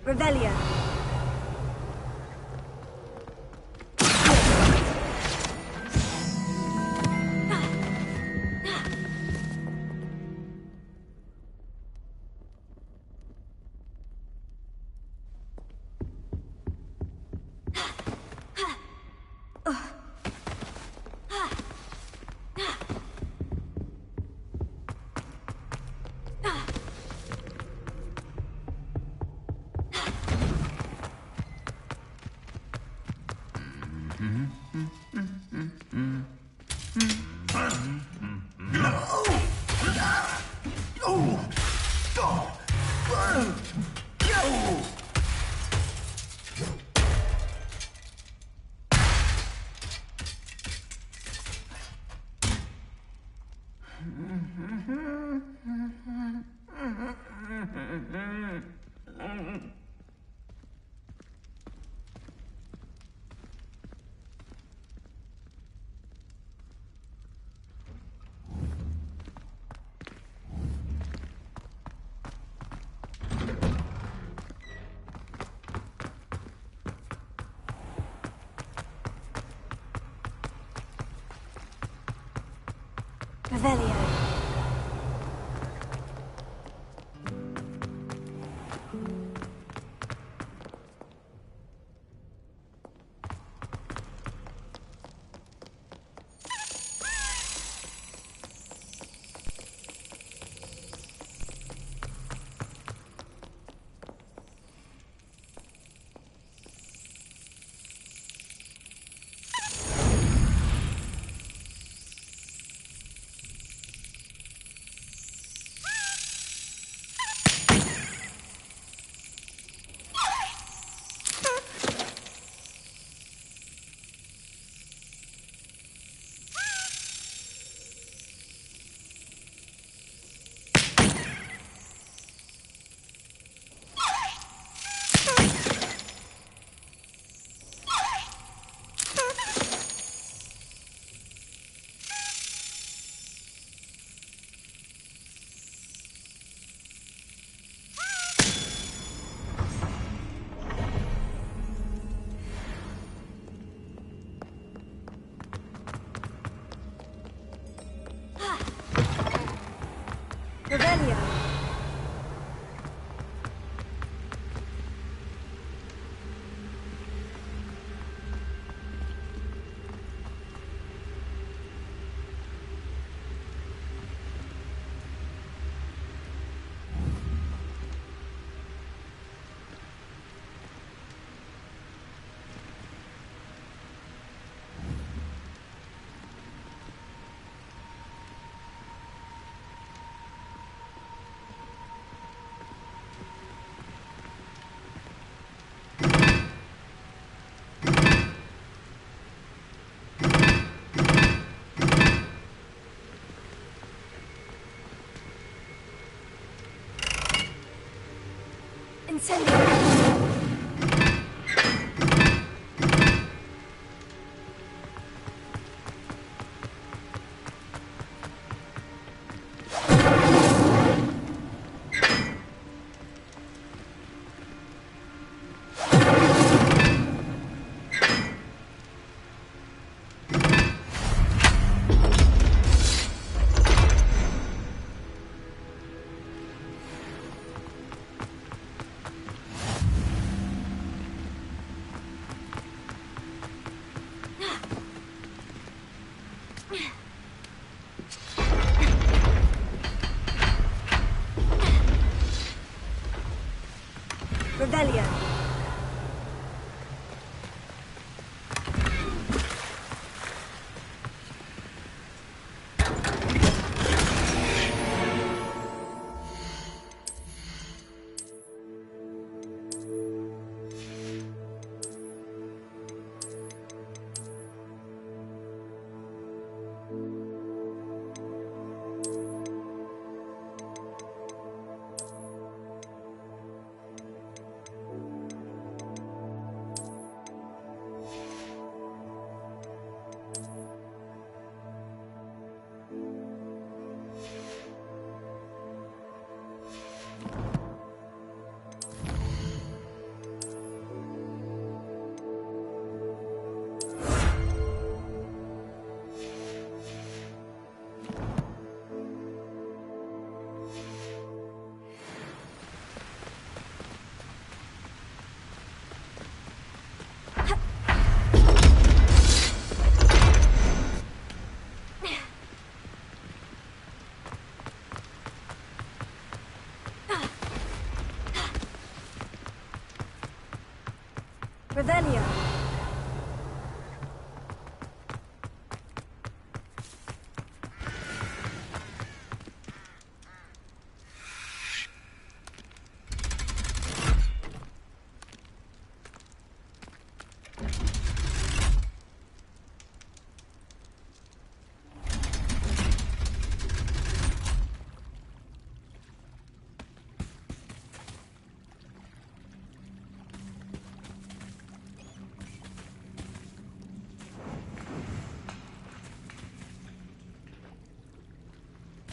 Revelio. Revelio. Revelio. Incendio.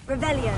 Revelio.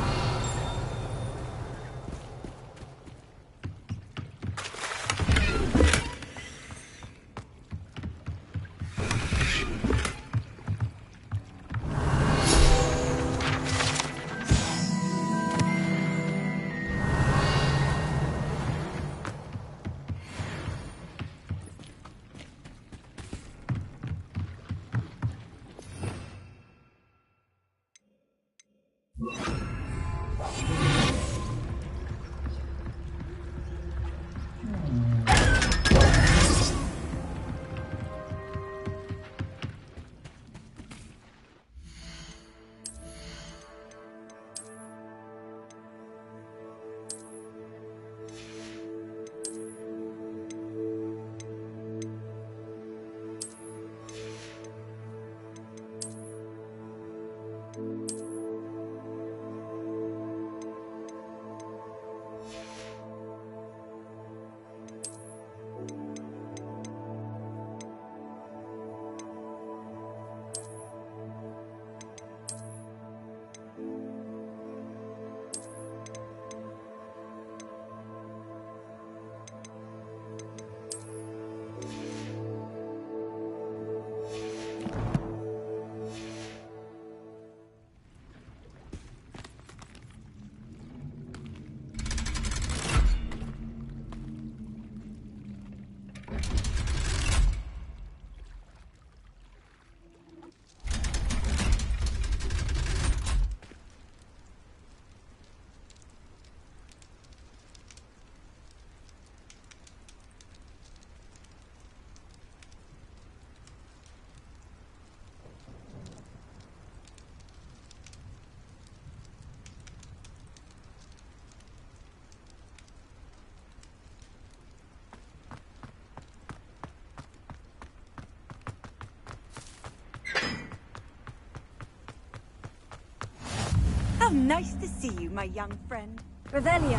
How nice to see you, my young friend. Revelio.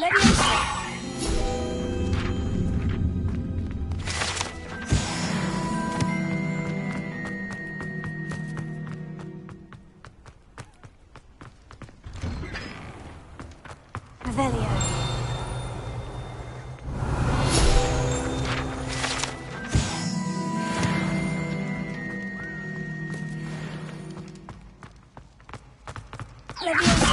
Leviosa. Revelio. Leviosa.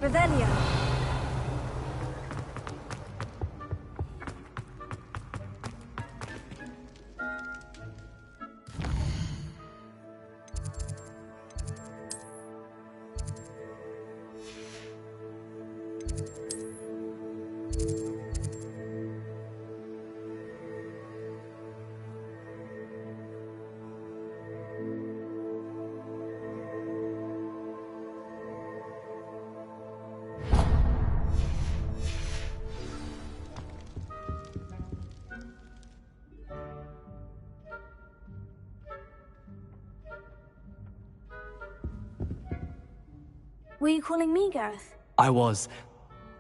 Revelio. Were you calling me, Gareth? I was.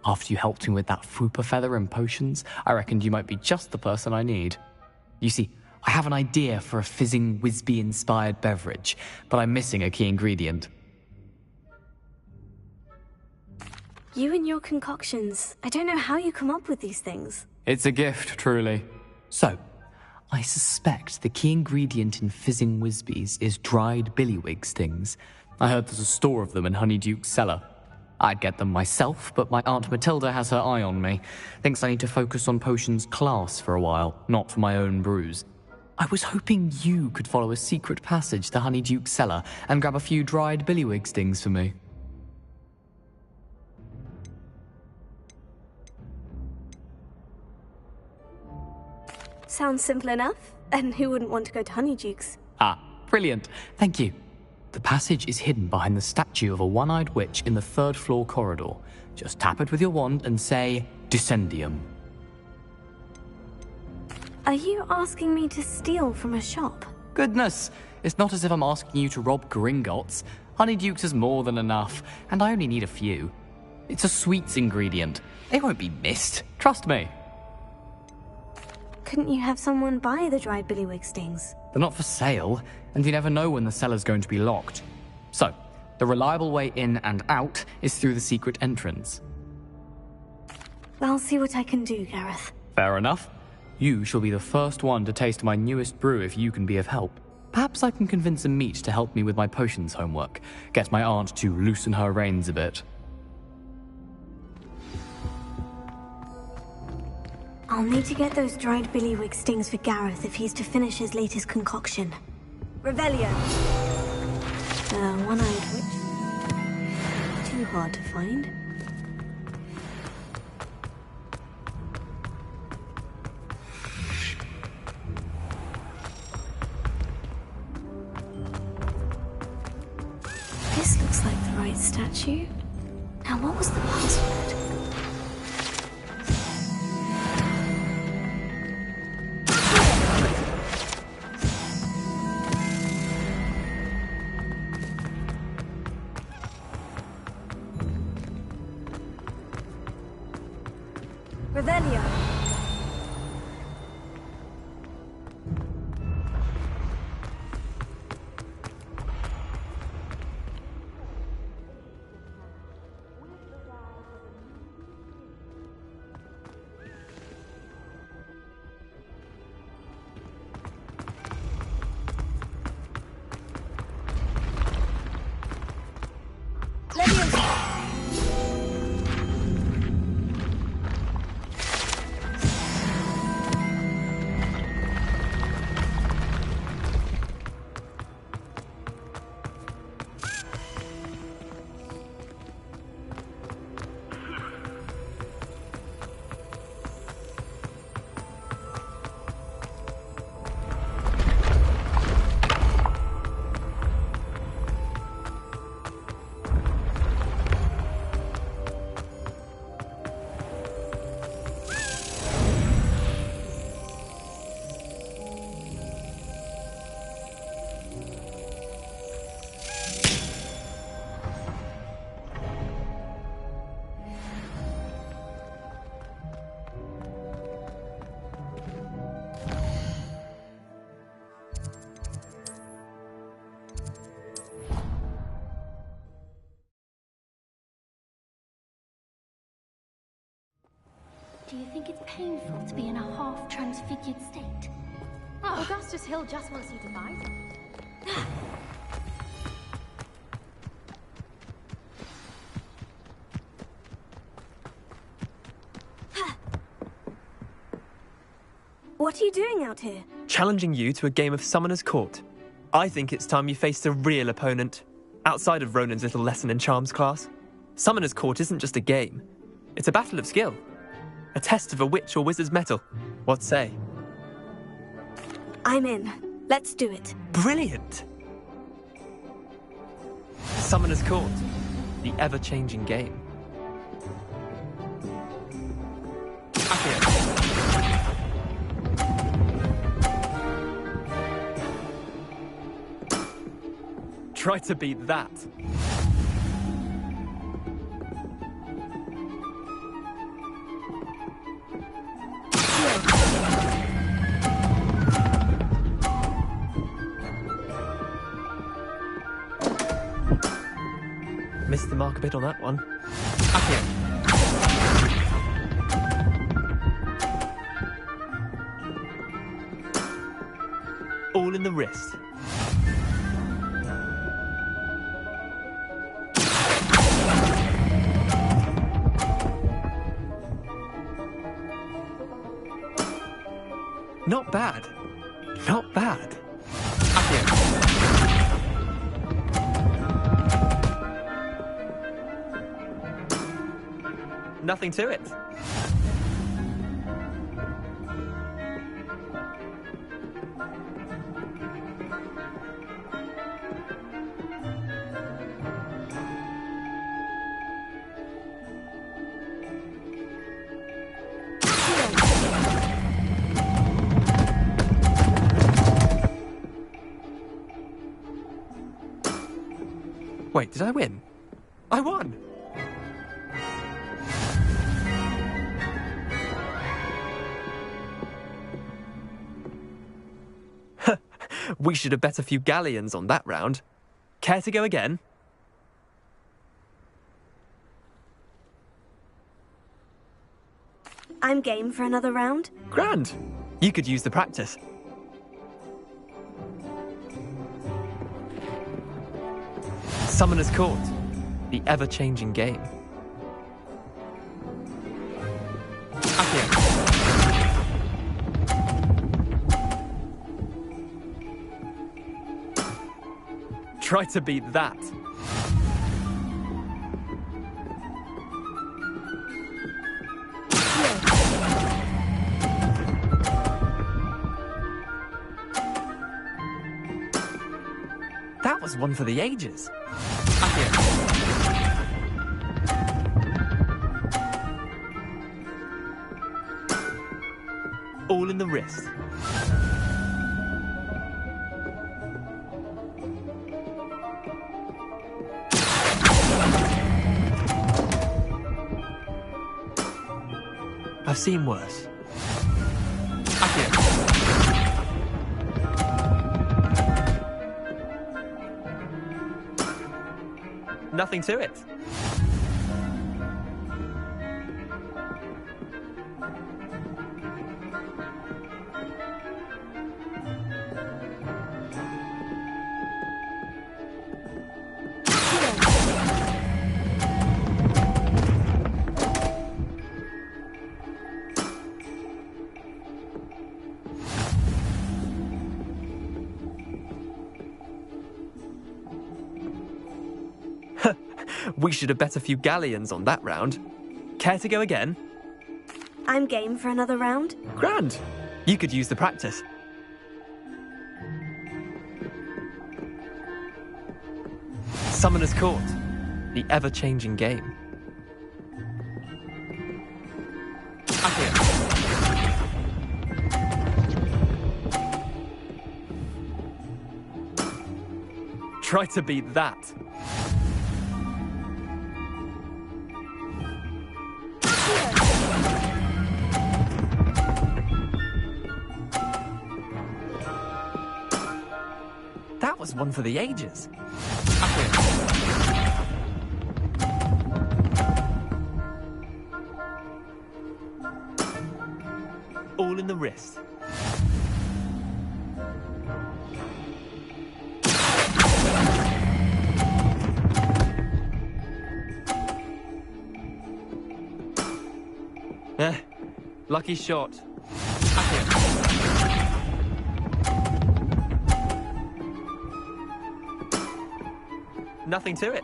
After you helped me with that Fupa feather and potions, I reckoned you might be just the person I need. You see, I have an idea for a fizzing Wisby-inspired beverage, but I'm missing a key ingredient. You and your concoctions. I don't know how you come up with these things. It's a gift, truly. So, I suspect the key ingredient in fizzing Wisbies is dried billywig stings. I heard there's a store of them in Honeyduke's cellar. I'd get them myself, but my Aunt Matilda has her eye on me. Thinks I need to focus on potions class for a while, not for my own brews. I was hoping you could follow a secret passage to Honeyduke's cellar and grab a few dried billywig stings for me. Sounds simple enough. And who wouldn't want to go to Honeyduke's? Ah, brilliant. Thank you. The passage is hidden behind the statue of a one-eyed witch in the third-floor corridor. Just tap it with your wand and say, Descendium. Are you asking me to steal from a shop? Goodness, it's not as if I'm asking you to rob Gringotts. Honeyduke's is more than enough, and I only need a few. It's a sweets ingredient. It won't be missed. Trust me. Couldn't you have someone buy the dried billywig stings? They're not for sale, and you never know when the cellar's going to be locked. So, the reliable way in and out is through the secret entrance. I'll see what I can do, Gareth. Fair enough. You shall be the first one to taste my newest brew if you can be of help. Perhaps I can convince a meat to help me with my potions homework. Get my aunt to loosen her reins a bit. I'll need to get those dried billywig stings for Gareth if he's to finish his latest concoction. Revelio! One-eyed witch. Too hard to find. This looks like the right statue. Now, what was the password? Revelio. Do you think it's painful to be in a half-transfigured state? Oh, Augustus Hill just wants you to fight. What are you doing out here? Challenging you to a game of Summoner's Court. I think it's time you faced a real opponent, outside of Ronan's little lesson in charms class. Summoner's Court isn't just a game. It's a battle of skill. A test of a witch or wizard's mettle. What say? I'm in. Let's do it. Brilliant! Summoner's Court. The ever-changing game. Accio. Try to beat that. Missed the mark a bit on that one. Accio. All in the wrist. Not bad. Not bad. Accio. Nothing to it. Wait, did I win? I won! We should have bet a few galleons on that round. Care to go again? I'm game for another round. Grand! You could use the practice. Summoner's Court, the ever-changing game. Accio. Try to beat that. That was one for the ages. All in the wrist. I've seen worse. Accio. Nothing to it. We should have bet a few galleons on that round. Care to go again? I'm game for another round. Grand! You could use the practice. Summoner's Court, the ever-changing game. Accio. Try to beat that. That was one for the ages. All in the wrist. Lucky shot. Nothing to it.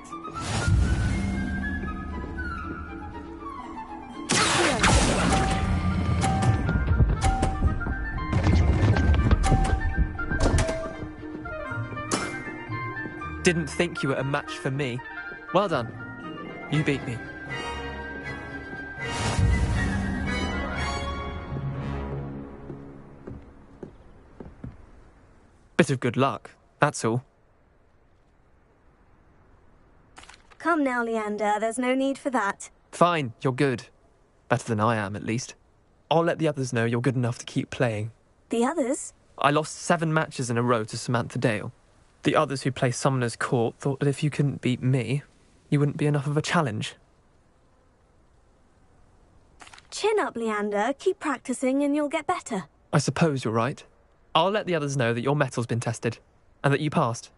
Didn't think you were a match for me. Well done. You beat me. Bit of good luck, that's all. Come now, Leander, there's no need for that. Fine, you're good. Better than I am, at least. I'll let the others know you're good enough to keep playing. The others? I lost 7 matches in a row to Samantha Dale. The others who play Summoner's Court thought that if you couldn't beat me, you wouldn't be enough of a challenge. Chin up, Leander. Keep practicing and you'll get better. I suppose you're right. I'll let the others know that your metal's been tested, and that you passed.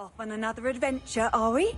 Off on another adventure, are we?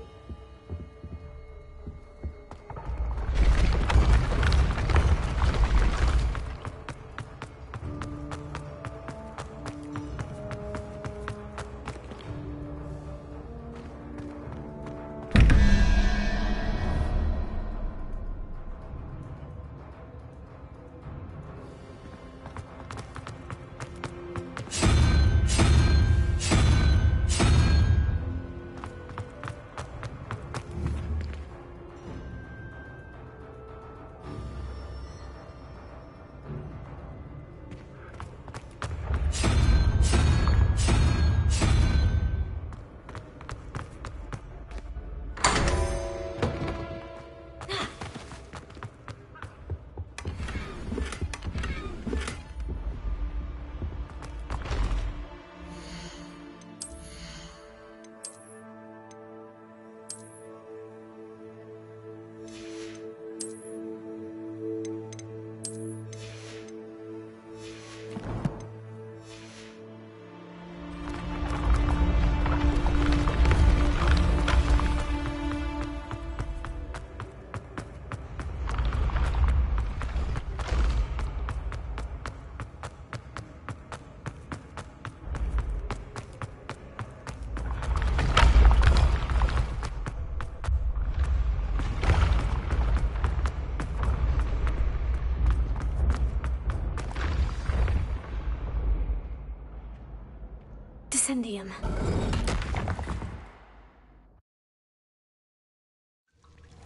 Descendium.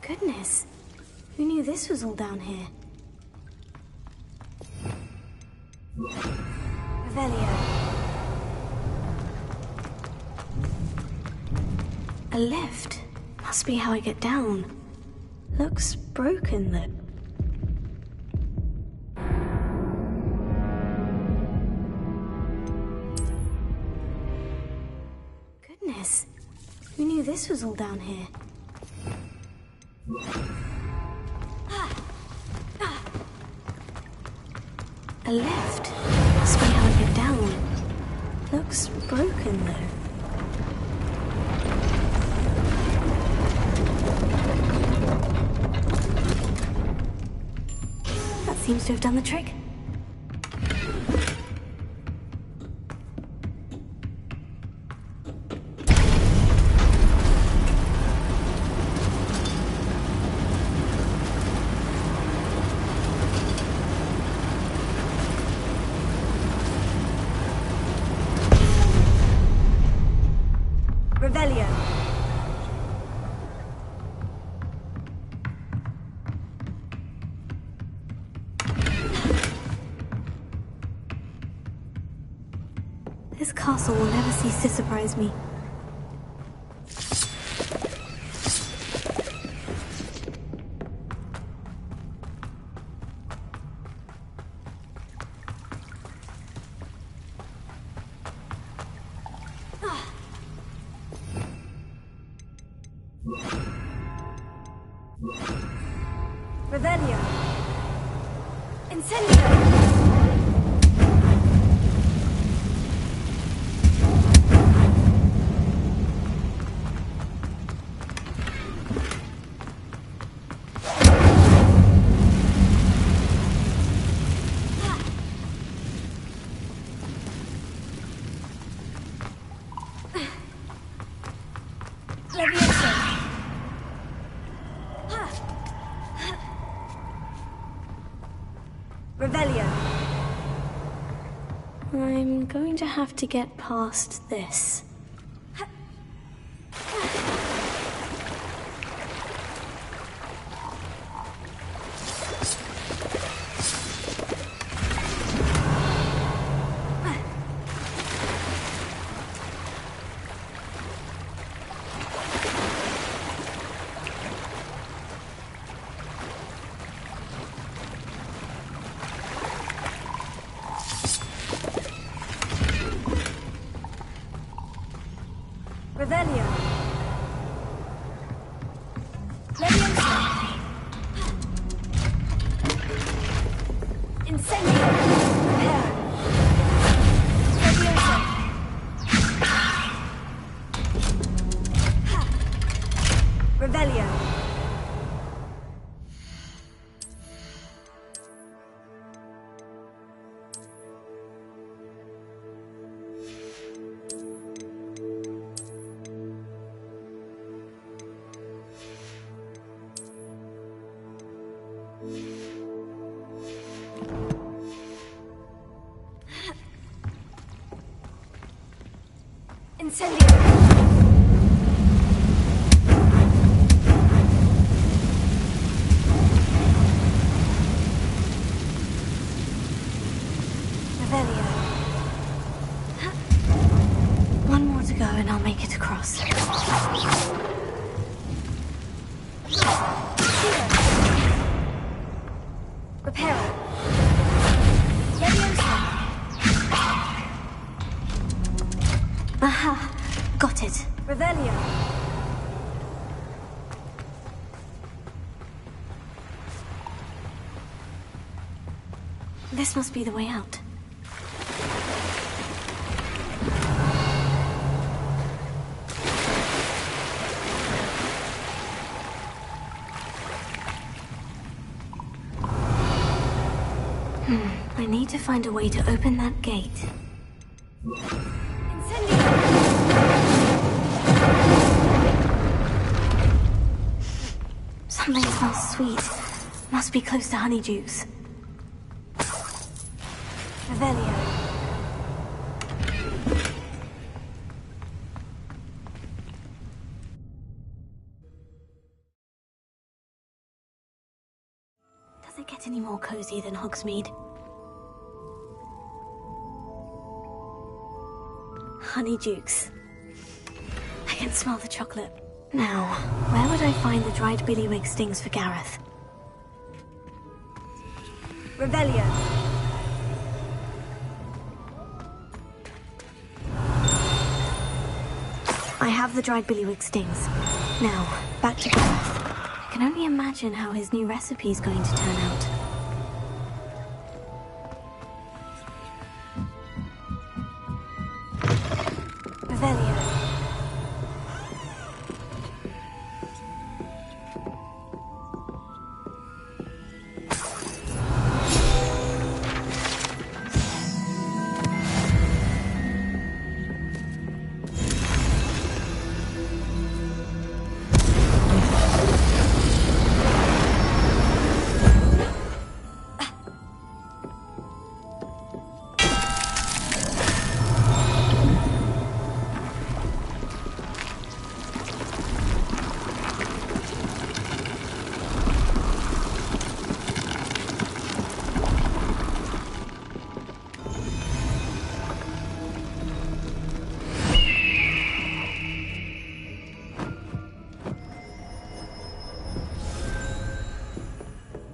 Goodness, who knew this was all down here? Revelio. A lift. Must be how I get down. Looks broken though. Goodness, who knew this was all down here? A lift. Must be how I get down. Looks broken though. That seems to have done the trick. Revelio. This castle will never cease to surprise me. Revelio. Incendio. Revelio. I'm going to have to get past this. Revelio. Leviosa. Incendio. Repair. Leviosa. Incendio! One more to go and I'll make it across. Reparo. Leviosa. Aha! Got it. Revelio. This must be the way out. I need to find a way to open that gate. Incendio. Something smells sweet. Must be close to Honeydukes. Revelio. Does it get any more cozy than Hogsmeade? Honeydukes. I can smell the chocolate. Now, where would I find the dried billywig stings for Gareth? Revelio. I have the dried billywig stings. Now, back to Gareth. I can only imagine how his new recipe is going to turn out. Revelio.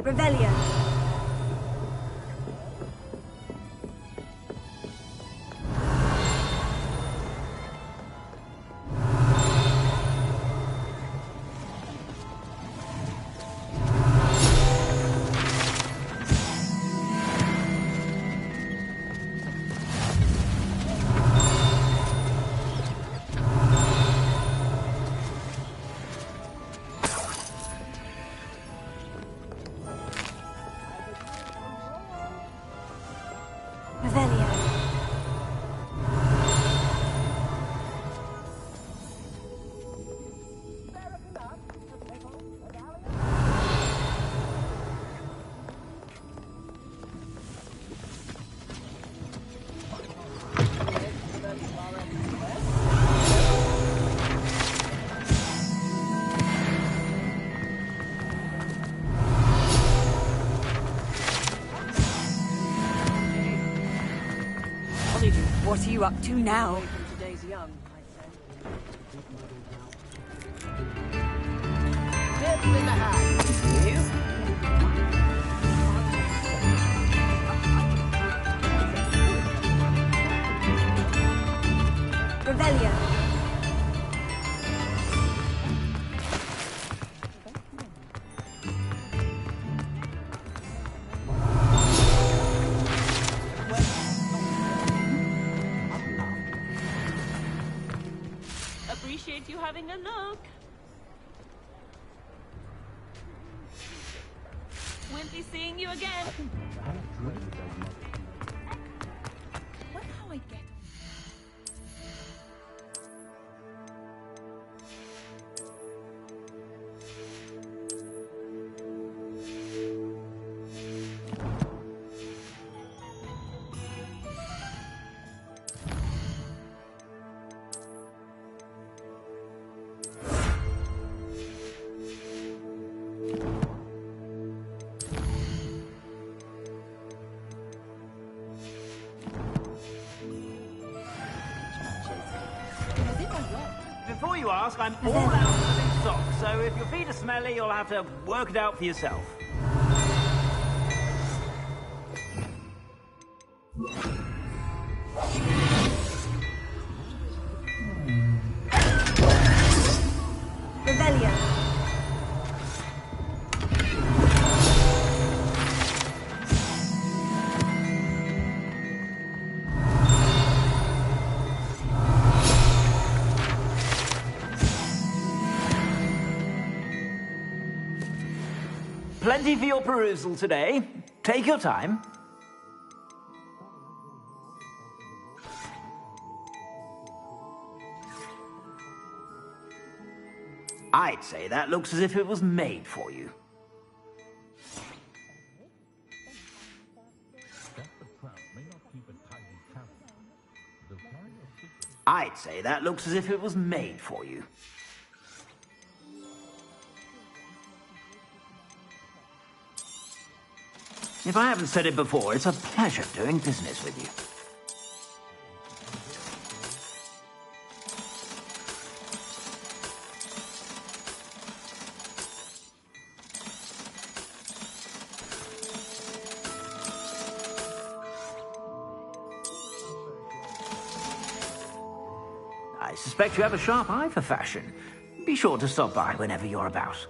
Revelio. Revelio. What are you up to now? Revelio. Appreciate you having a look. Wimpy seeing you again. Wonder how I get. before you ask, I'm all out of living socks, so if your feet are smelly, you'll have to work it out for yourself. Revelio. Plenty for your perusal today. Take your time. I'd say that looks as if it was made for you. I'd say that looks as if it was made for you. If I haven't said it before, it's a pleasure doing business with you. I suspect you have a sharp eye for fashion. Be sure to stop by whenever you're about.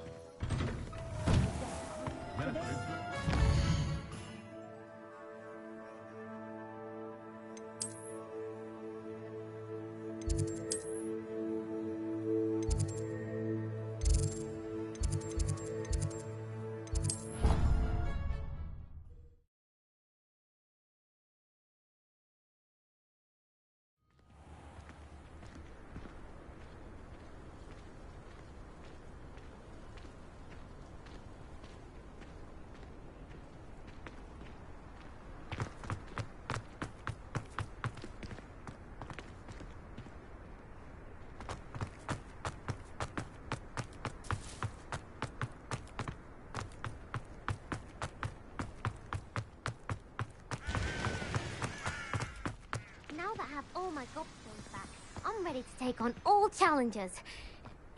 Now that I have all my gobstones back, I'm ready to take on all challenges.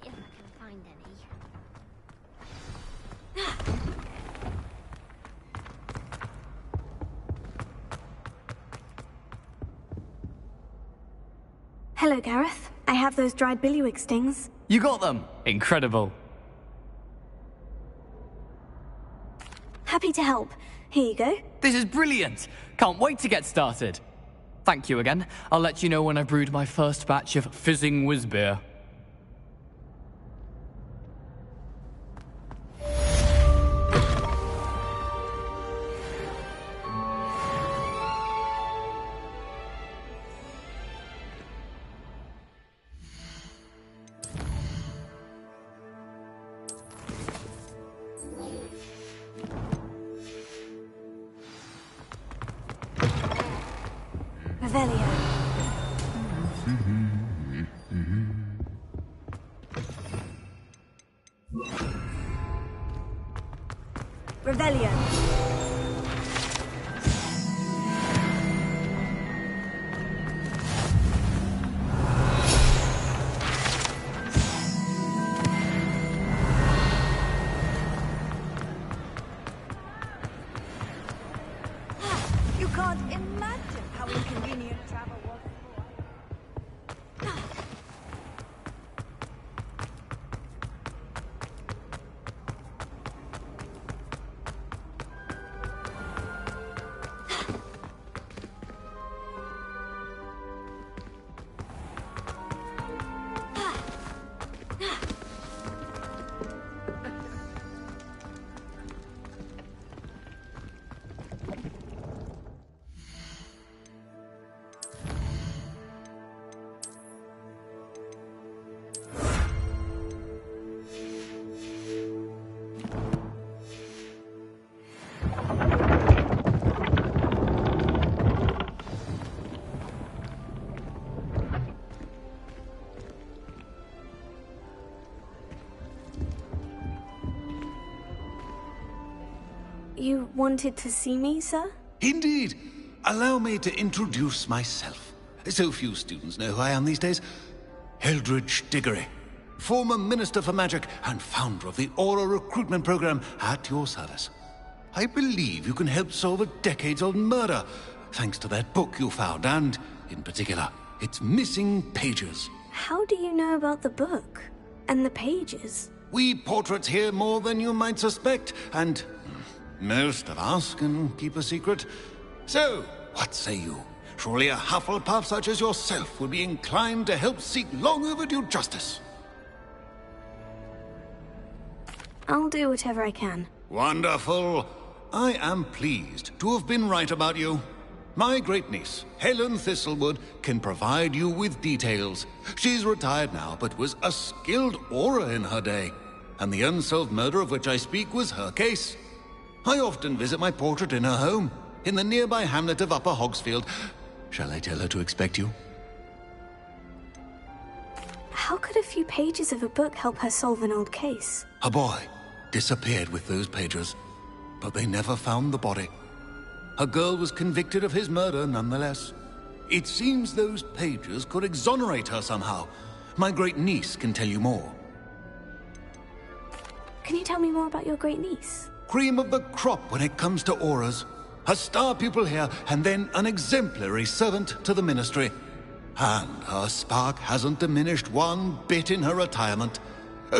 If I can find any. Hello, Gareth. I have those dried billywig stings. You got them! Incredible. Happy to help. Here you go. This is brilliant! Can't wait to get started. Thank you again. I'll let you know when I've brewed my first batch of fizzing whizbeer. Revelio. Revelio. You can't imagine how inconvenient travel was before. You wanted to see me, sir? Indeed. Allow me to introduce myself. So few students know who I am these days. Eldridge Diggory, former Minister for Magic and founder of the Aura recruitment program, at your service. I believe you can help solve a decades-old murder, thanks to that book you found, and, in particular, its missing pages. How do you know about the book? And the pages? We portraits hear more than you might suspect, and most of us can keep a secret. So, what say you? Surely a Hufflepuff such as yourself would be inclined to help seek long overdue justice. I'll do whatever I can. Wonderful. I am pleased to have been right about you. My great-niece, Helen Thistlewood, can provide you with details. She's retired now, but was a skilled aura in her day. And the unsolved murder of which I speak was her case. I often visit my portrait in her home, in the nearby hamlet of Upper Hogsfield. Shall I tell her to expect you? How could a few pages of a book help her solve an old case? A boy disappeared with those pages, but they never found the body. A girl was convicted of his murder nonetheless. It seems those pages could exonerate her somehow. My great-niece can tell you more. Can you tell me more about your great-niece? Cream of the crop when it comes to auras. A star pupil here, and then an exemplary servant to the ministry. And her spark hasn't diminished one bit in her retirement.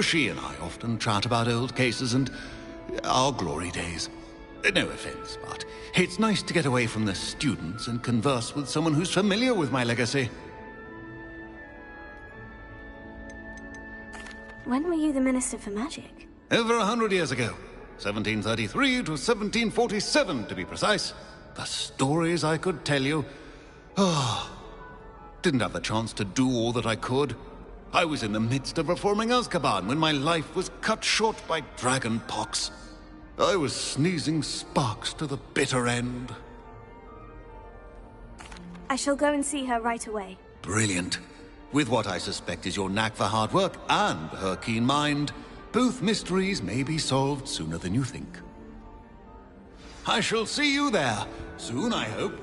She and I often chat about old cases and our glory days. No offense, but it's nice to get away from the students and converse with someone who's familiar with my legacy. When were you the Minister for Magic? Over 100 years ago. 1733 to 1747, to be precise. The stories I could tell you. Didn't have the chance to do all that I could. I was in the midst of reforming Azkaban when my life was cut short by dragon pox. I was sneezing sparks to the bitter end. I shall go and see her right away. Brilliant. With what I suspect is your knack for hard work and her keen mind, both mysteries may be solved sooner than you think. I shall see you there, soon I hope.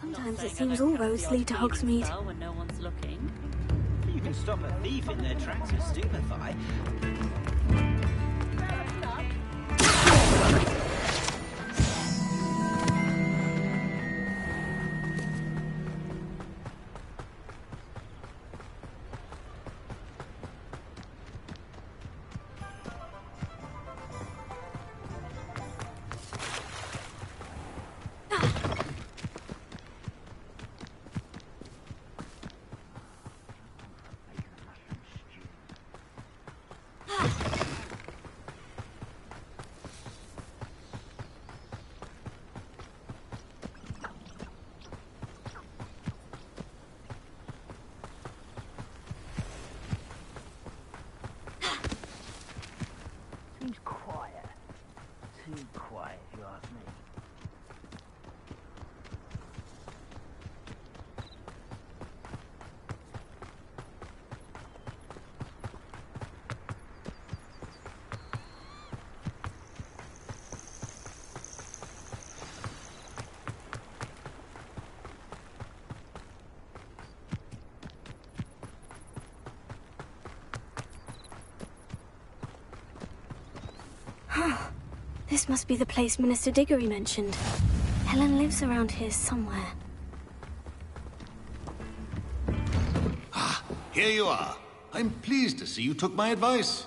Sometimes it seems all roads lead to Hogsmeade. When no one's looking. You can stop a thief in their tracks with stupefy. Too quiet, if you ask me. This must be the place Minister Diggory mentioned. Helen lives around here somewhere. Ah, here you are. I'm pleased to see you took my advice.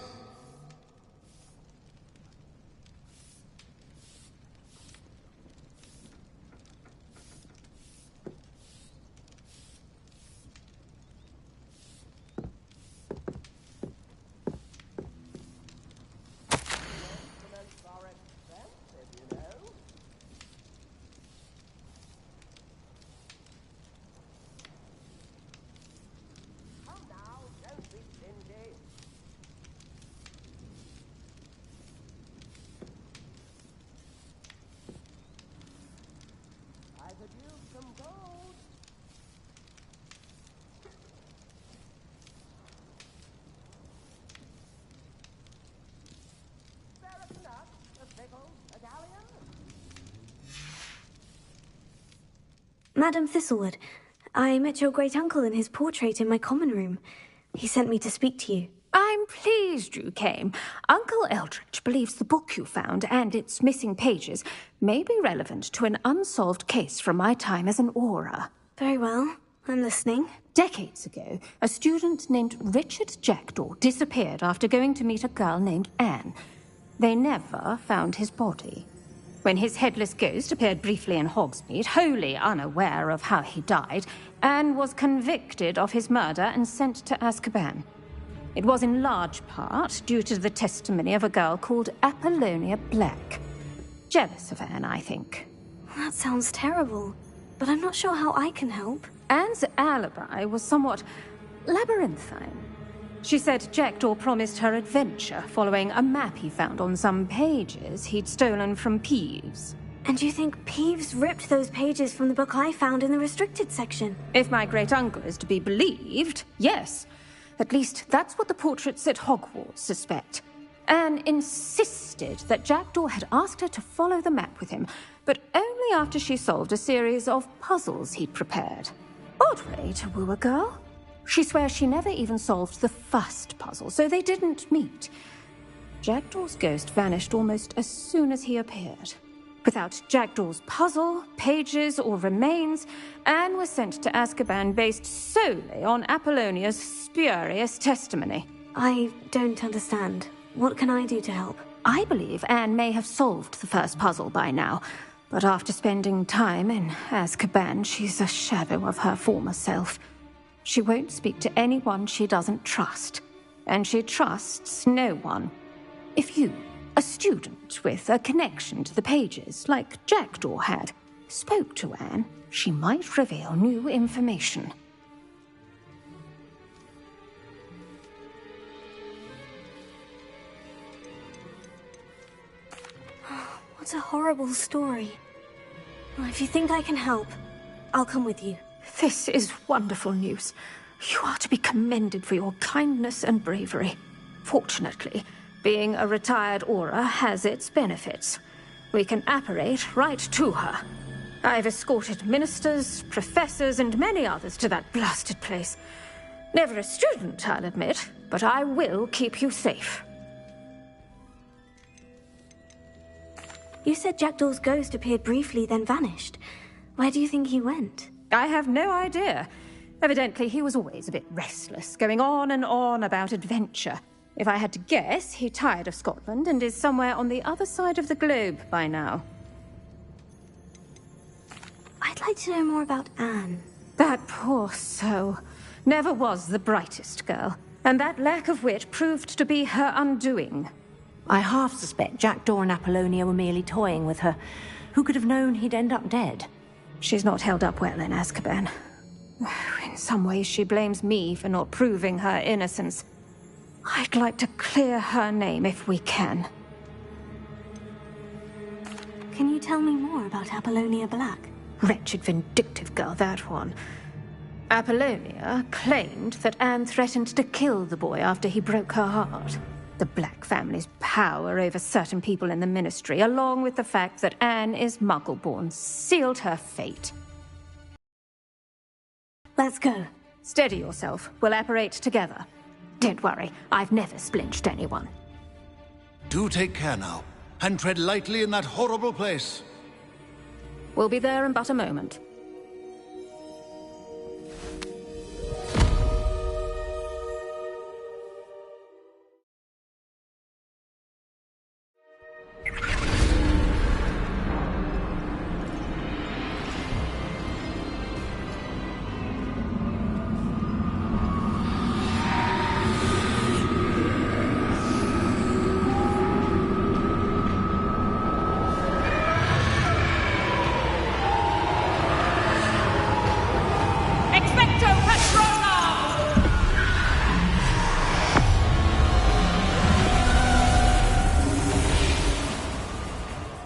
Madam Thistlewood, I met your great-uncle in his portrait in my common room. He sent me to speak to you. I'm pleased you came. Uncle Eldridge believes the book you found and its missing pages may be relevant to an unsolved case from my time as an aura. Very well. I'm listening. Decades ago, a student named Richard Jackdaw disappeared after going to meet a girl named Anne. They never found his body. When his headless ghost appeared briefly in Hogsmeade, wholly unaware of how he died, Anne was convicted of his murder and sent to Azkaban. It was in large part due to the testimony of a girl called Apollonia Black. Jealous of Anne, I think. That sounds terrible, but I'm not sure how I can help. Anne's alibi was somewhat labyrinthine. She said Jackdaw promised her adventure following a map he found on some pages he'd stolen from Peeves. And you think Peeves ripped those pages from the book I found in the restricted section? If my great-uncle is to be believed, yes. At least that's what the portraits at Hogwarts suspect. Anne insisted that Jackdaw had asked her to follow the map with him, but only after she solved a series of puzzles he'd prepared. Odd way to woo a girl. She swears she never even solved the first puzzle, so they didn't meet. Jackdaw's ghost vanished almost as soon as he appeared. Without Jackdaw's puzzle, pages, or remains, Anne was sent to Azkaban based solely on Apollonia's spurious testimony. I don't understand. What can I do to help? I believe Anne may have solved the first puzzle by now, but after spending time in Azkaban, she's a shadow of her former self. She won't speak to anyone she doesn't trust, and she trusts no one. If you, a student with a connection to the pages, like Jackdaw had, spoke to Anne, she might reveal new information. What a horrible story. Well, if you think I can help, I'll come with you. This is wonderful news. You are to be commended for your kindness and bravery. Fortunately, being a retired aura has its benefits. We can apparate right to her. I've escorted ministers, professors, and many others to that blasted place. Never a student, I'll admit, but I will keep you safe. You said Jackdaw's ghost appeared briefly, then vanished. Where do you think he went? I have no idea. Evidently, he was always a bit restless, going on and on about adventure. If I had to guess, he tired of Scotland and is somewhere on the other side of the globe by now. I'd like to know more about Anne. That poor soul. Never was the brightest girl, and that lack of wit proved to be her undoing. I half suspect Jackdaw and Apollonia were merely toying with her. Who could have known he'd end up dead? She's not held up well in Azkaban. In some ways, she blames me for not proving her innocence. I'd like to clear her name if we can. Can you tell me more about Apollonia Black? Wretched, vindictive girl, that one. Apollonia claimed that Anne threatened to kill the boy after he broke her heart. The Black family's power over certain people in the Ministry, along with the fact that Anne is Muggle-born, sealed her fate. Let's go. Steady yourself. We'll apparate together. Don't worry, I've never splinched anyone. Do take care now, and tread lightly in that horrible place. We'll be there in but a moment.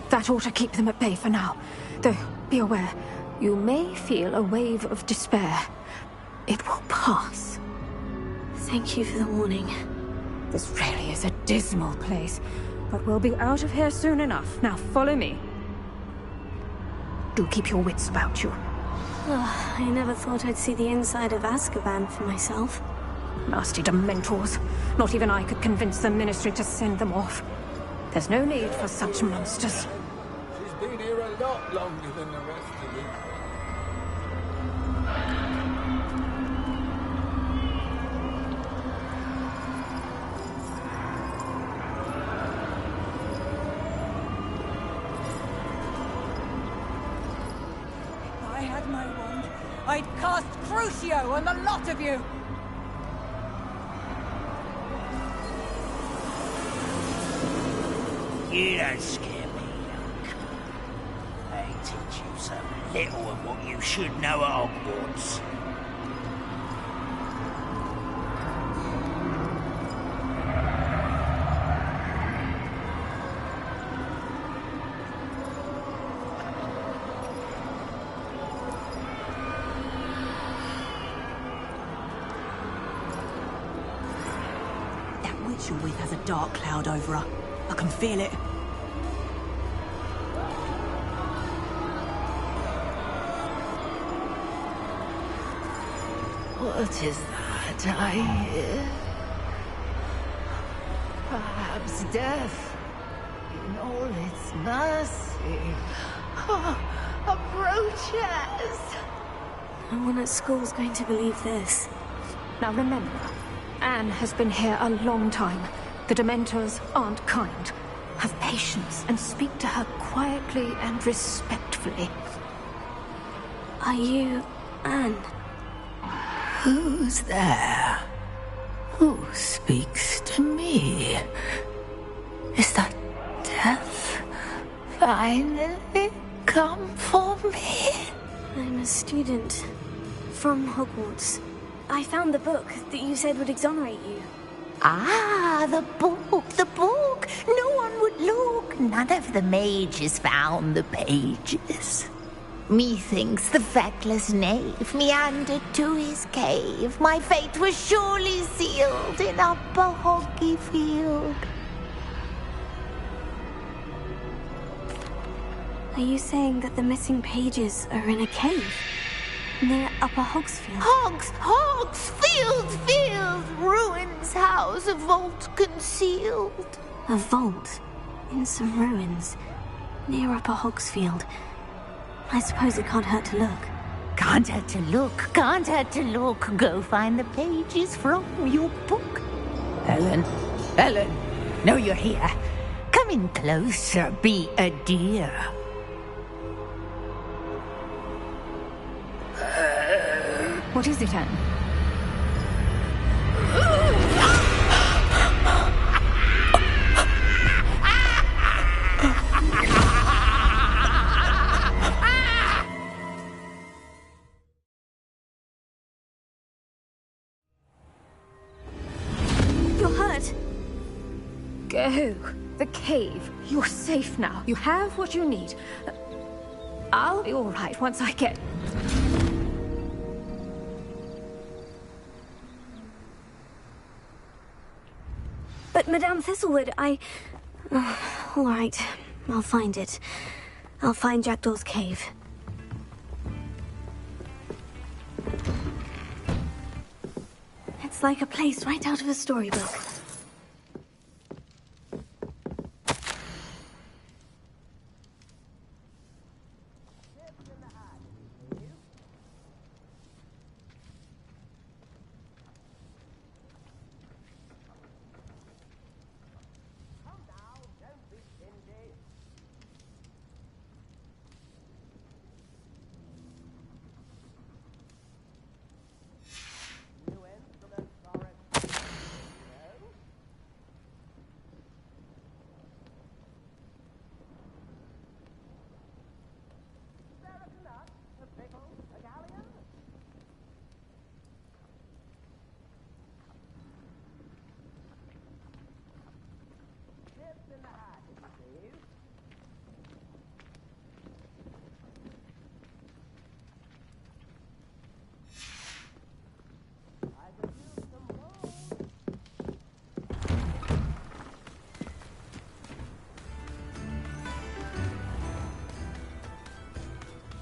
That ought to keep them at bay for now. Though, be aware, you may feel a wave of despair. It will pass. Thank you for the warning. This really is a dismal place, but we'll be out of here soon enough. Now follow me. Do keep your wits about you. Oh, I never thought I'd see the inside of Azkaban for myself. Nasty Dementors. Not even I could convince the Ministry to send them off. There's no need for such monsters. She's been here a lot longer than the rest of you. If I had my wand, I'd cast Crucio on the lot of you! You don't scare me, young. They teach you so little of what you should know at Hogwarts. That witch you're with has a dark cloud over her. I can feel it. What is that I hear? Perhaps death, in all its mercy, approaches. No one at school's going to believe this. Now remember, Anne has been here a long time. The Dementors aren't kind. Have patience and speak to her quietly and respectfully. Are you Anne? Who's there? Who speaks to me? Is that death finally come for me? I'm a student from Hogwarts. I found the book that you said would exonerate you. Ah, the book, the book. No one would look. None of the mages found the pages. Methinks the feckless knave meandered to his cave. My fate was surely sealed in Upper Hoggyfield. Are you saying that the missing pages are in a cave? Near Upper Hogsfield? Field! Ruins house, a vault concealed. A vault? In some ruins? Near Upper Hogsfield? I suppose it can't hurt to look. Can't hurt to look. Go find the pages from your book. Helen, know you're here. Come in closer, be a dear. What is it, Anne? You're hurt. Go. The cave. You're safe now. You have what you need. I'll be all right once I get... But Madame Thistlewood, all right, I'll find it. I'll find Jackdaw's cave. It's like a place right out of a storybook.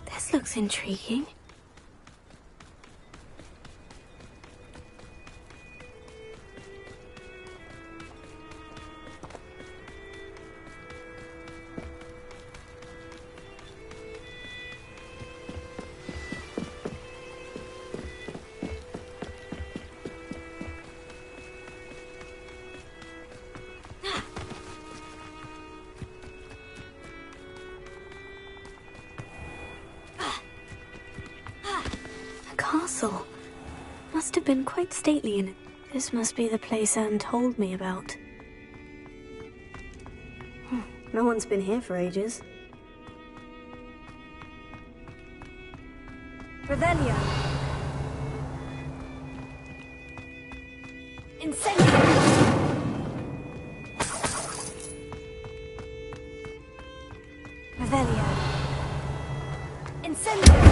This looks intriguing. castle. Must have been quite stately in it. This must be the place Anne told me about. No one's been here for ages. Revelio. Incendio. Revelio. Incendio.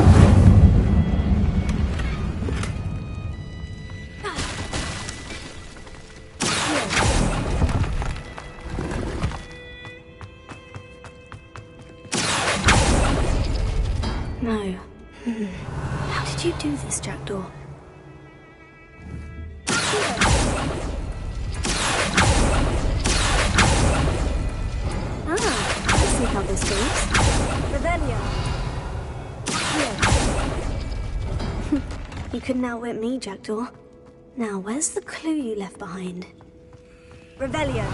No. How did you do this, Jackdaw? I see how this goes. Revelio. You couldn't outwit me, Jackdaw. Now, where's the clue you left behind? Revelio.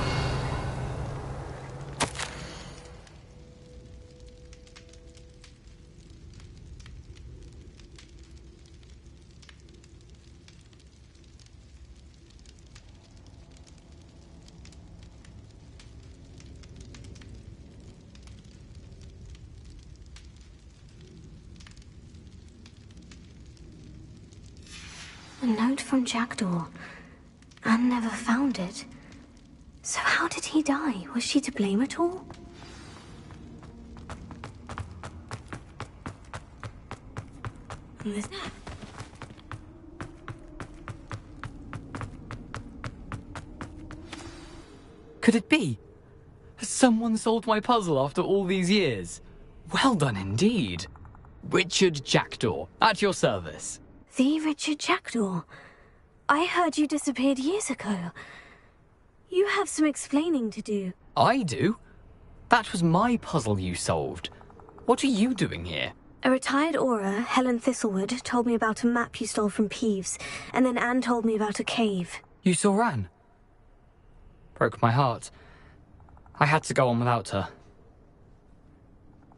A note from Jackdaw. Anne never found it. So how did he die? Was she to blame at all? Could it be? Has someone solved my puzzle after all these years? Well done indeed. Richard Jackdaw, at your service. The Richard Jackdaw. I heard you disappeared years ago. You have some explaining to do. I do? That was my puzzle you solved. What are you doing here? A retired Auror, Helen Thistlewood, told me about a map you stole from Peeves, and then Anne told me about a cave. You saw Anne? Broke my heart. I had to go on without her.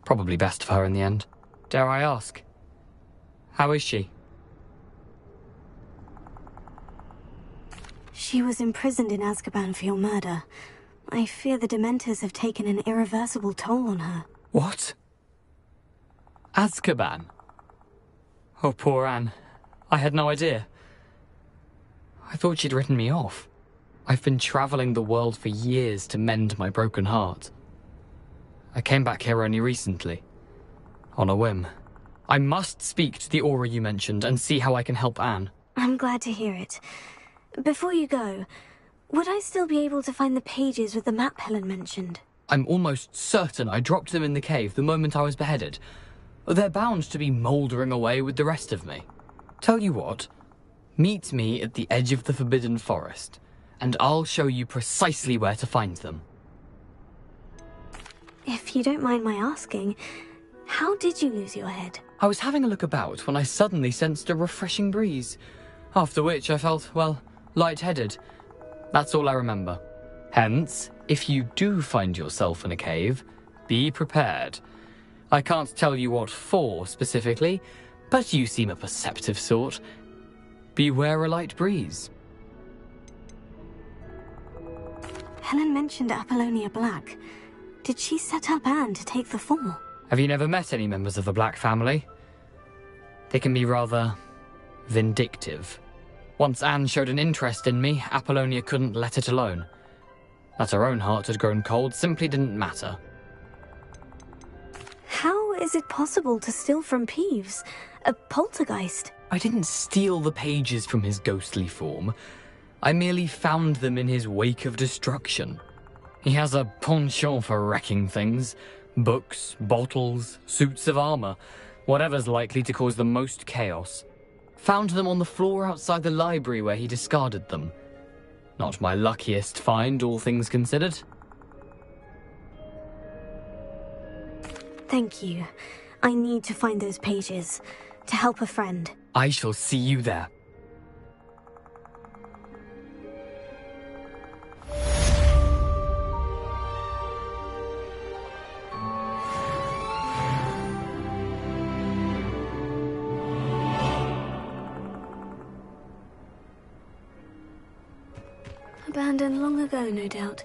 Probably best for her in the end. Dare I ask? How is she? She was imprisoned in Azkaban for your murder. I fear the Dementors have taken an irreversible toll on her. What? Azkaban? Oh, poor Anne. I had no idea. I thought she'd written me off. I've been traveling the world for years to mend my broken heart. I came back here only recently. On a whim. I must speak to the Auror you mentioned and see how I can help Anne. I'm glad to hear it. Before you go, would I still be able to find the pages with the map Helen mentioned? I'm almost certain I dropped them in the cave the moment I was beheaded. They're bound to be mouldering away with the rest of me. Tell you what, meet me at the edge of the Forbidden Forest, and I'll show you precisely where to find them. If you don't mind my asking, how did you lose your head? I was having a look about when I suddenly sensed a refreshing breeze, after which I felt, well, lightheaded. That's all I remember. Hence, if you do find yourself in a cave, be prepared. I can't tell you what for specifically, but you seem a perceptive sort. Beware a light breeze. Helen mentioned Apollonia Black. Did she set up Anne to take the fall? Have you never met any members of the Black family? They can be rather vindictive. Once Anne showed an interest in me, Apollonia couldn't let it alone. That her own heart had grown cold simply didn't matter. How is it possible to steal from Peeves? A poltergeist? I didn't steal the pages from his ghostly form. I merely found them in his wake of destruction. He has a penchant for wrecking things. Books, bottles, suits of armor. Whatever's likely to cause the most chaos. Found them on the floor outside the library where he discarded them. Not my luckiest find, all things considered. Thank you. I need to find those pages. To help a friend. I shall see you there. Abandoned long ago, no doubt.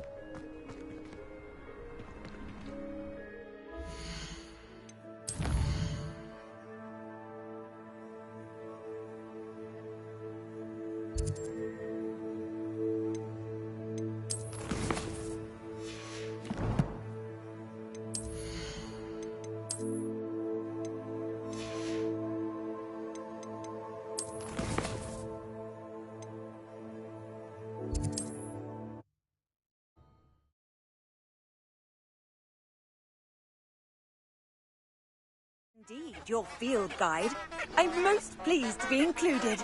Indeed, your field guide. I'm most pleased to be included.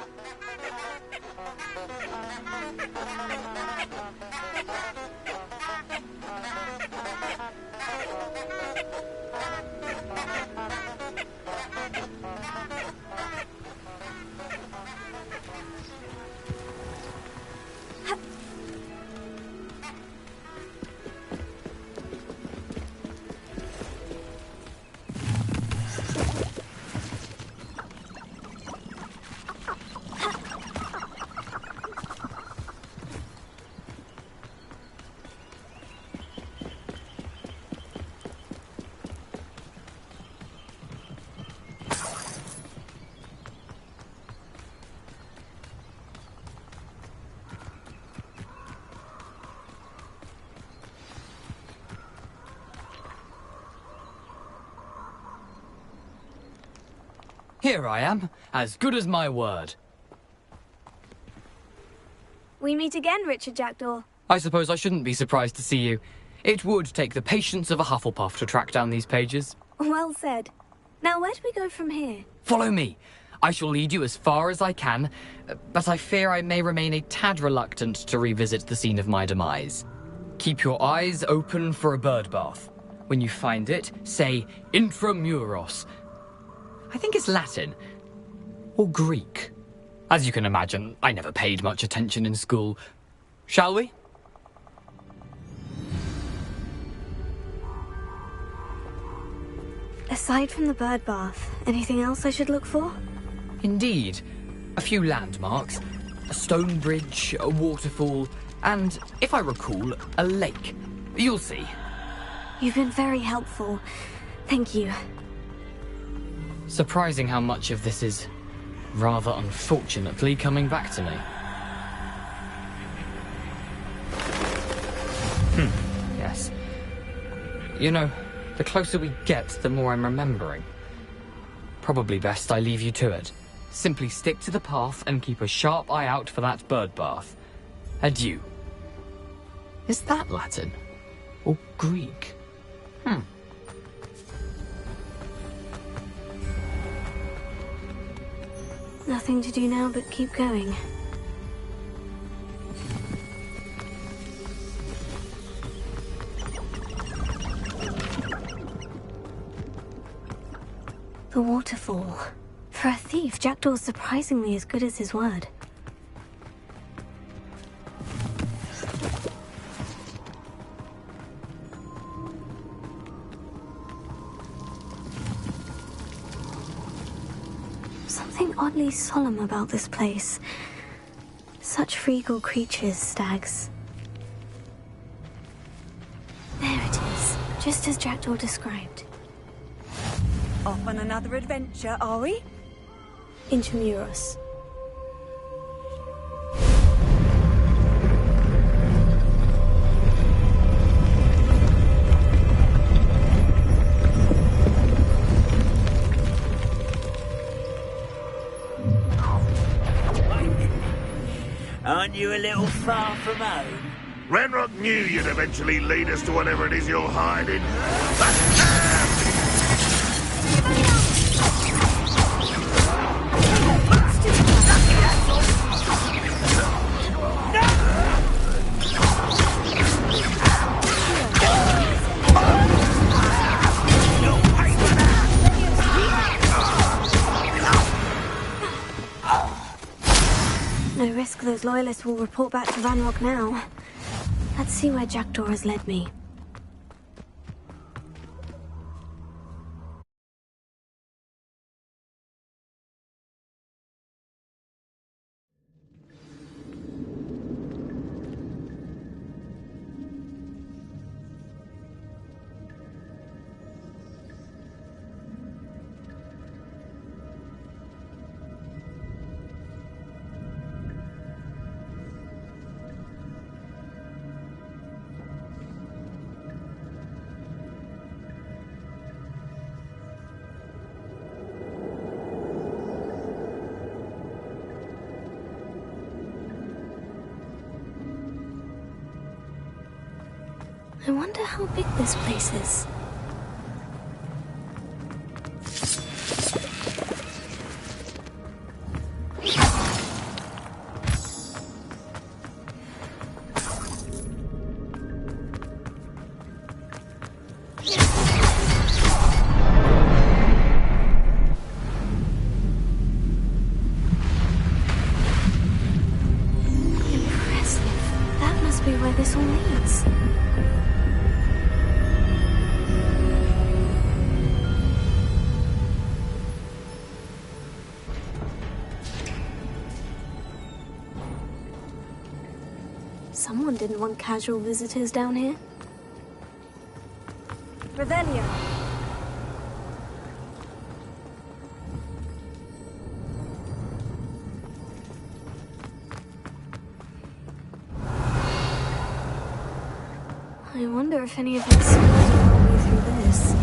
Here I am, as good as my word. We meet again, Richard Jackdaw. I suppose I shouldn't be surprised to see you. It would take the patience of a Hufflepuff to track down these pages. Well said. Now, where do we go from here? Follow me. I shall lead you as far as I can, but I fear I may remain a tad reluctant to revisit the scene of my demise. Keep your eyes open for a bird bath. When you find it, say Intramuros. I think it's Latin. Or Greek. As you can imagine, I never paid much attention in school. Shall we? Aside from the bird bath, anything else I should look for? Indeed. A few landmarks. A stone bridge, a waterfall, and, if I recall, a lake. You'll see. You've been very helpful. Thank you. Surprising how much of this is, rather unfortunately, coming back to me. Yes. You know, the closer we get, the more I'm remembering. Probably best I leave you to it. Simply stick to the path and keep a sharp eye out for that bird bath. Adieu. Is that Latin? Or Greek? Nothing to do now but keep going. The waterfall. For a thief, Jackdaw's surprisingly as good as his word. Something oddly solemn about this place. Such regal creatures, stags. There it is, just as Jackdaw described. Off on another adventure, are we? Intramuros. Aren't you a little far from home? Ranrock knew you'd eventually lead us to whatever it is you're hiding. No risk those loyalists will report back to Ranrock now. Let's see where Jackdaw has led me. wonder how big this place is. Where this all leads. Someone didn't want casual visitors down here. Revelio. I wonder if any of us made our way through this.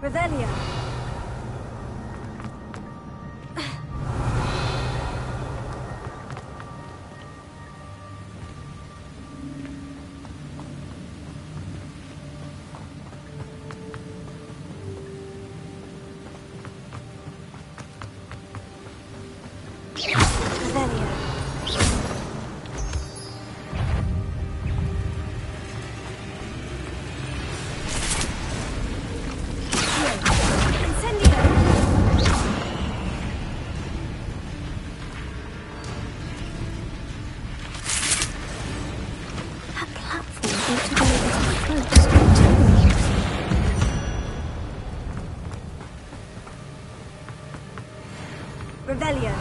Revelio. Revelio.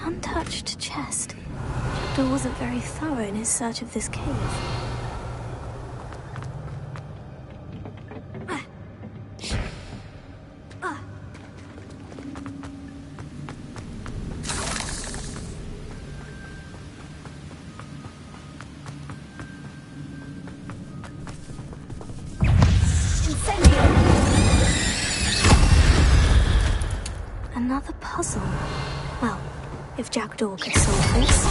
Untouched chest. Jackdaw wasn't very thorough in his search of this cave. puzzle. Well, if Jackdaw could solve this,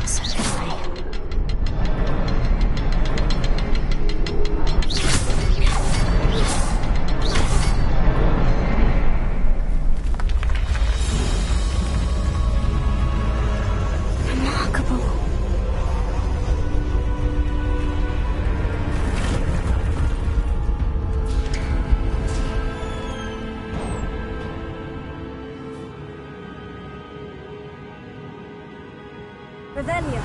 so could I. Remarkable. Revelio.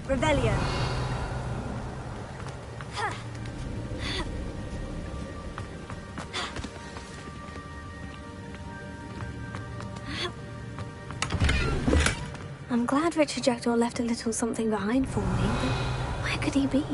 Revelio. I'm glad Richard Jackdaw left a little something behind for me, but where could he be?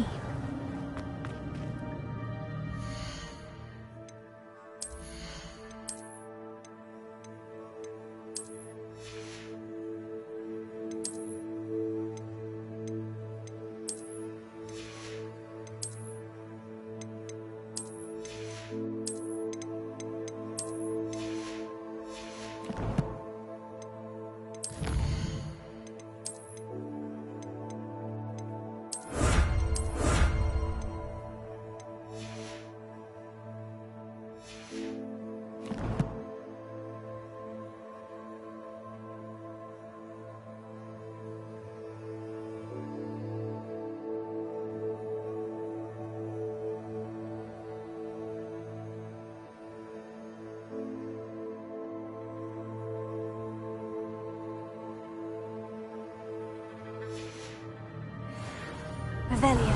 Revelio.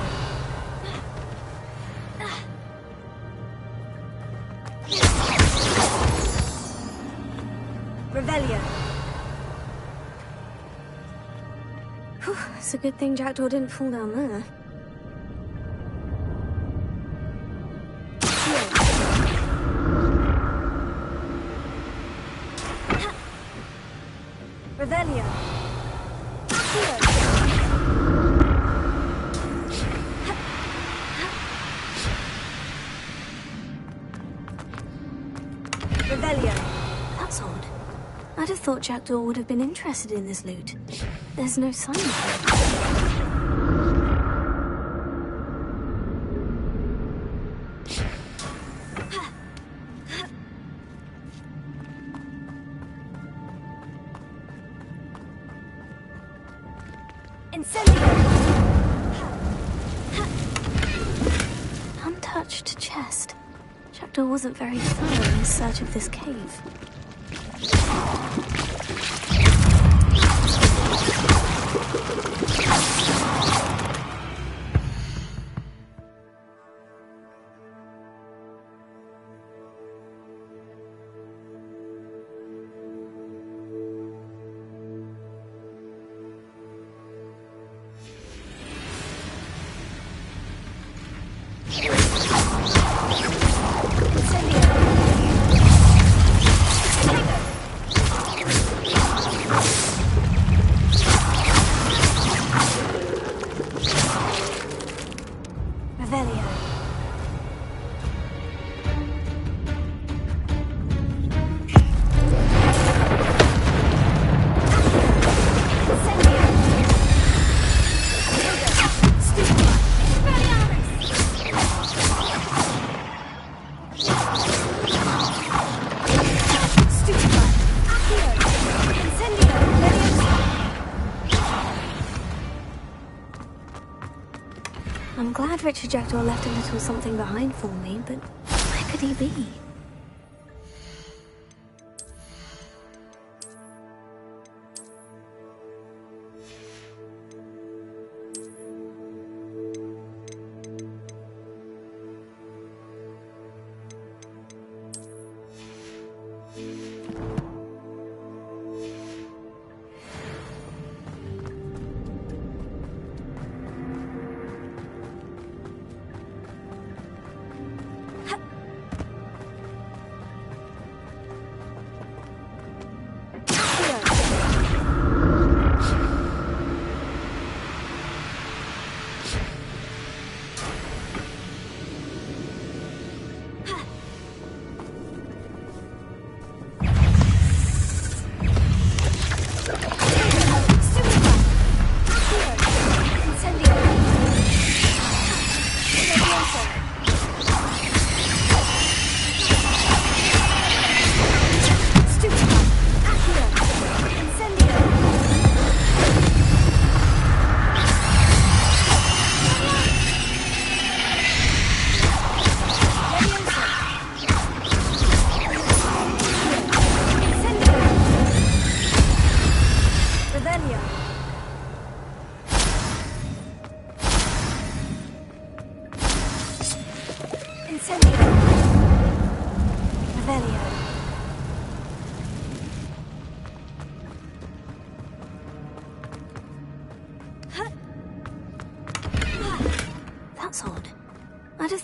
Revelio. Whew, it's a good thing Jackdaw didn't fall down there. Revelio. Revelio. That's odd. I'd have thought Jackdaw would have been interested in this loot. There's no sign of him. Untouched chest. Jackdaw wasn't very thorough in his search of this cave. I'm glad Richard Jackdaw left a little something behind for me, but where could he be?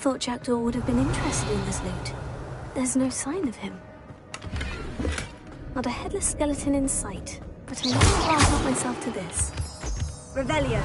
thought Jackdaw would have been interested in this loot. There's no sign of him. Not a headless skeleton in sight, but I never can't help myself to this. Revelio.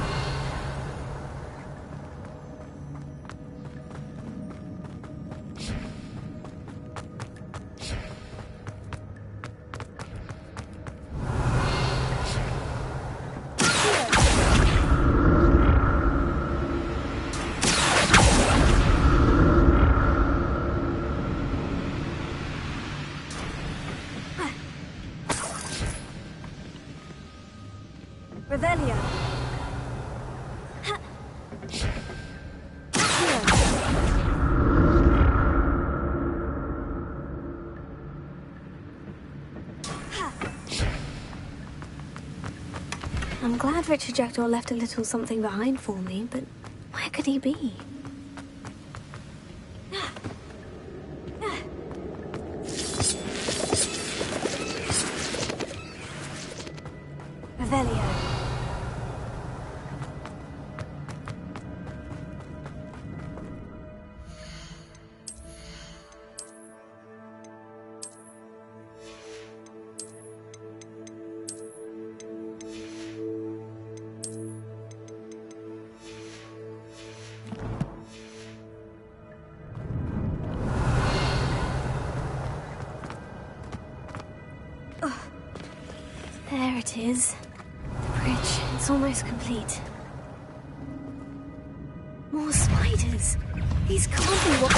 Revelio. I'm glad Richard Jackdaw left a little something behind for me, but where could he be? Revelio. There it is. The bridge. It's almost complete. More spiders. These can't be what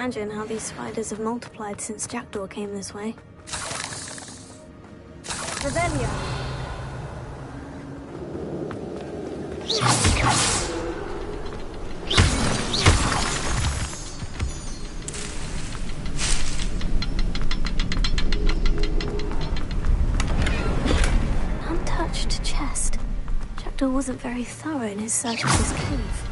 imagine how these spiders have multiplied since Jackdaw came this way. Revelio. Untouched chest. Jackdaw wasn't very thorough in his search of this cave.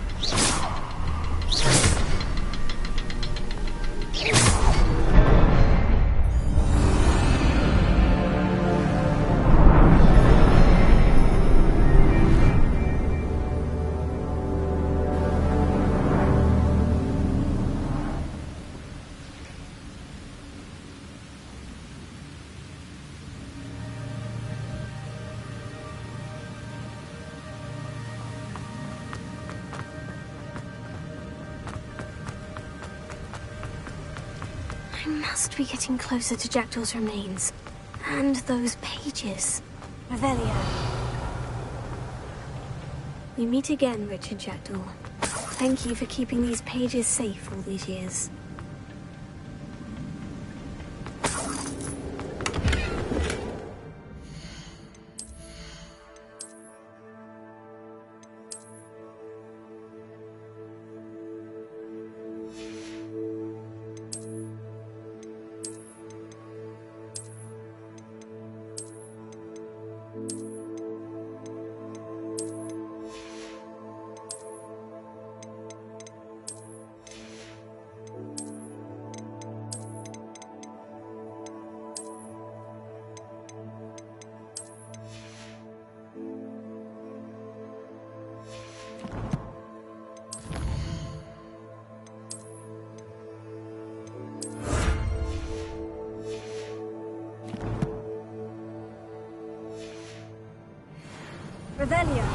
I must be getting closer to Jackdaw's remains. And those pages. Revelio. We meet again, Richard Jackdaw. Thank you for keeping these pages safe all these years. Revelio.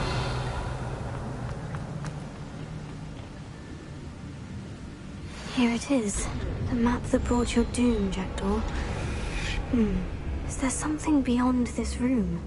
Here it is. The map that brought your doom, Jackdaw. Is there something beyond this room?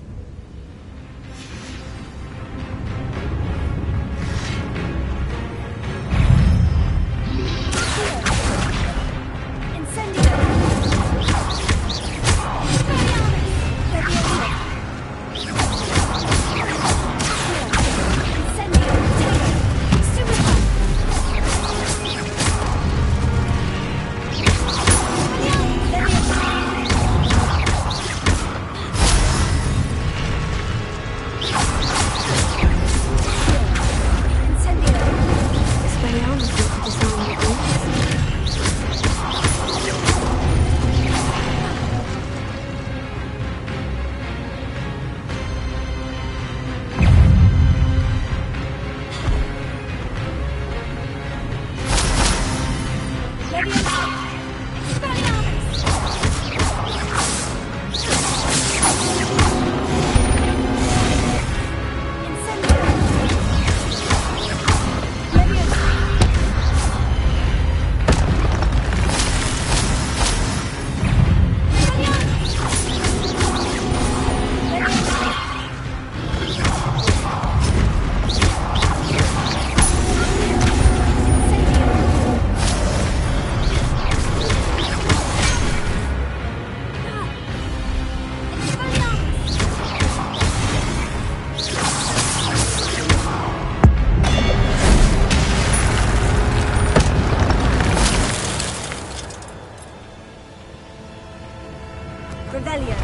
Revelio.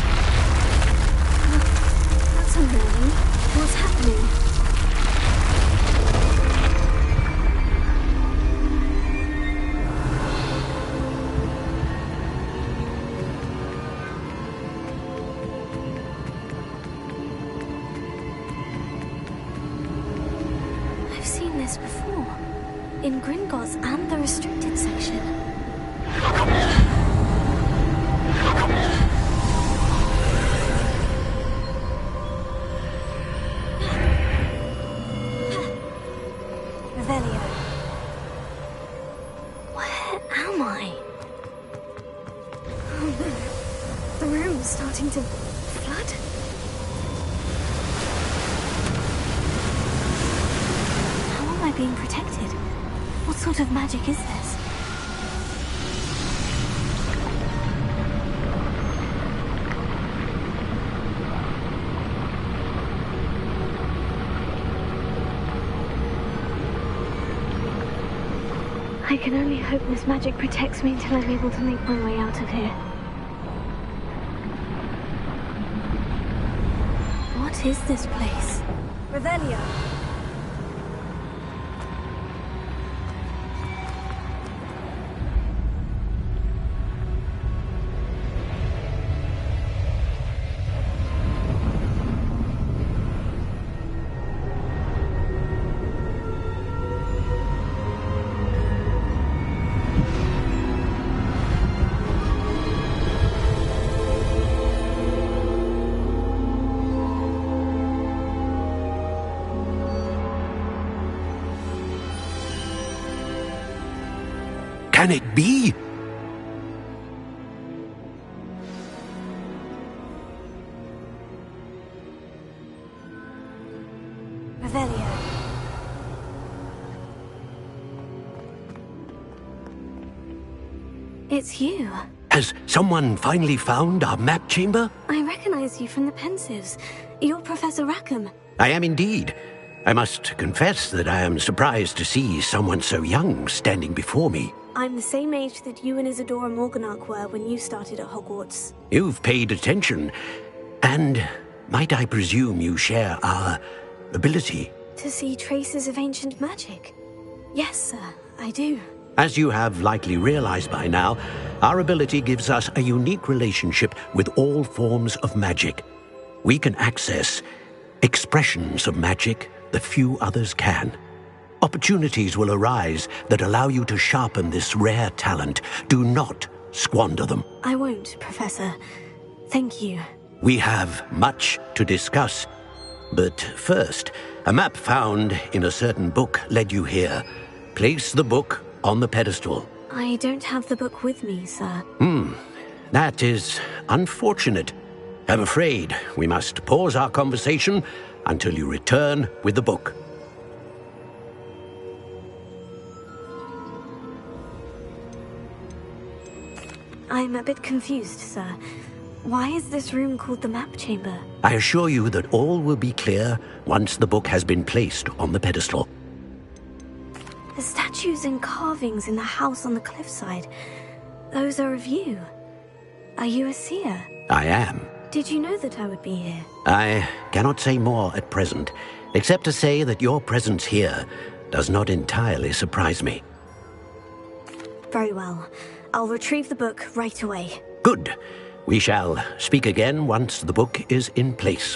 That's unnerving. What's happening? I've seen this before. In Gringotts and the restricted section. Revelio. Where am I? Oh no. The room's starting to flood. How am I being protected? What sort of magic is this? I can only hope this magic protects me until I'm able to make my way out of here. What is this place? Revelio. Can it be? Revelio. It's you. Has someone finally found our map chamber? I recognize you from the Pensives. You're Professor Rackham. I am indeed. I must confess that I am surprised to see someone so young standing before me. I'm the same age that you and Isadora Morganach were when you started at Hogwarts. You've paid attention. And might I presume you share our ability? To see traces of ancient magic? Yes, sir, I do. As you have likely realized by now, our ability gives us a unique relationship with all forms of magic. We can access expressions of magic that few others can. Opportunities will arise that allow you to sharpen this rare talent. Do not squander them. I won't, Professor. Thank you. We have much to discuss. But first, a map found in a certain book led you here. Place the book on the pedestal. I don't have the book with me, sir. That is unfortunate. I'm afraid we must pause our conversation until you return with the book. I'm a bit confused, sir. Why is this room called the map chamber? I assure you that all will be clear once the book has been placed on the pedestal. The statues and carvings in the house on the cliffside, those are of you. Are you a seer? I am. Did you know that I would be here? I cannot say more at present, except to say that your presence here does not entirely surprise me. Very well. I'll retrieve the book right away. Good. We shall speak again once the book is in place.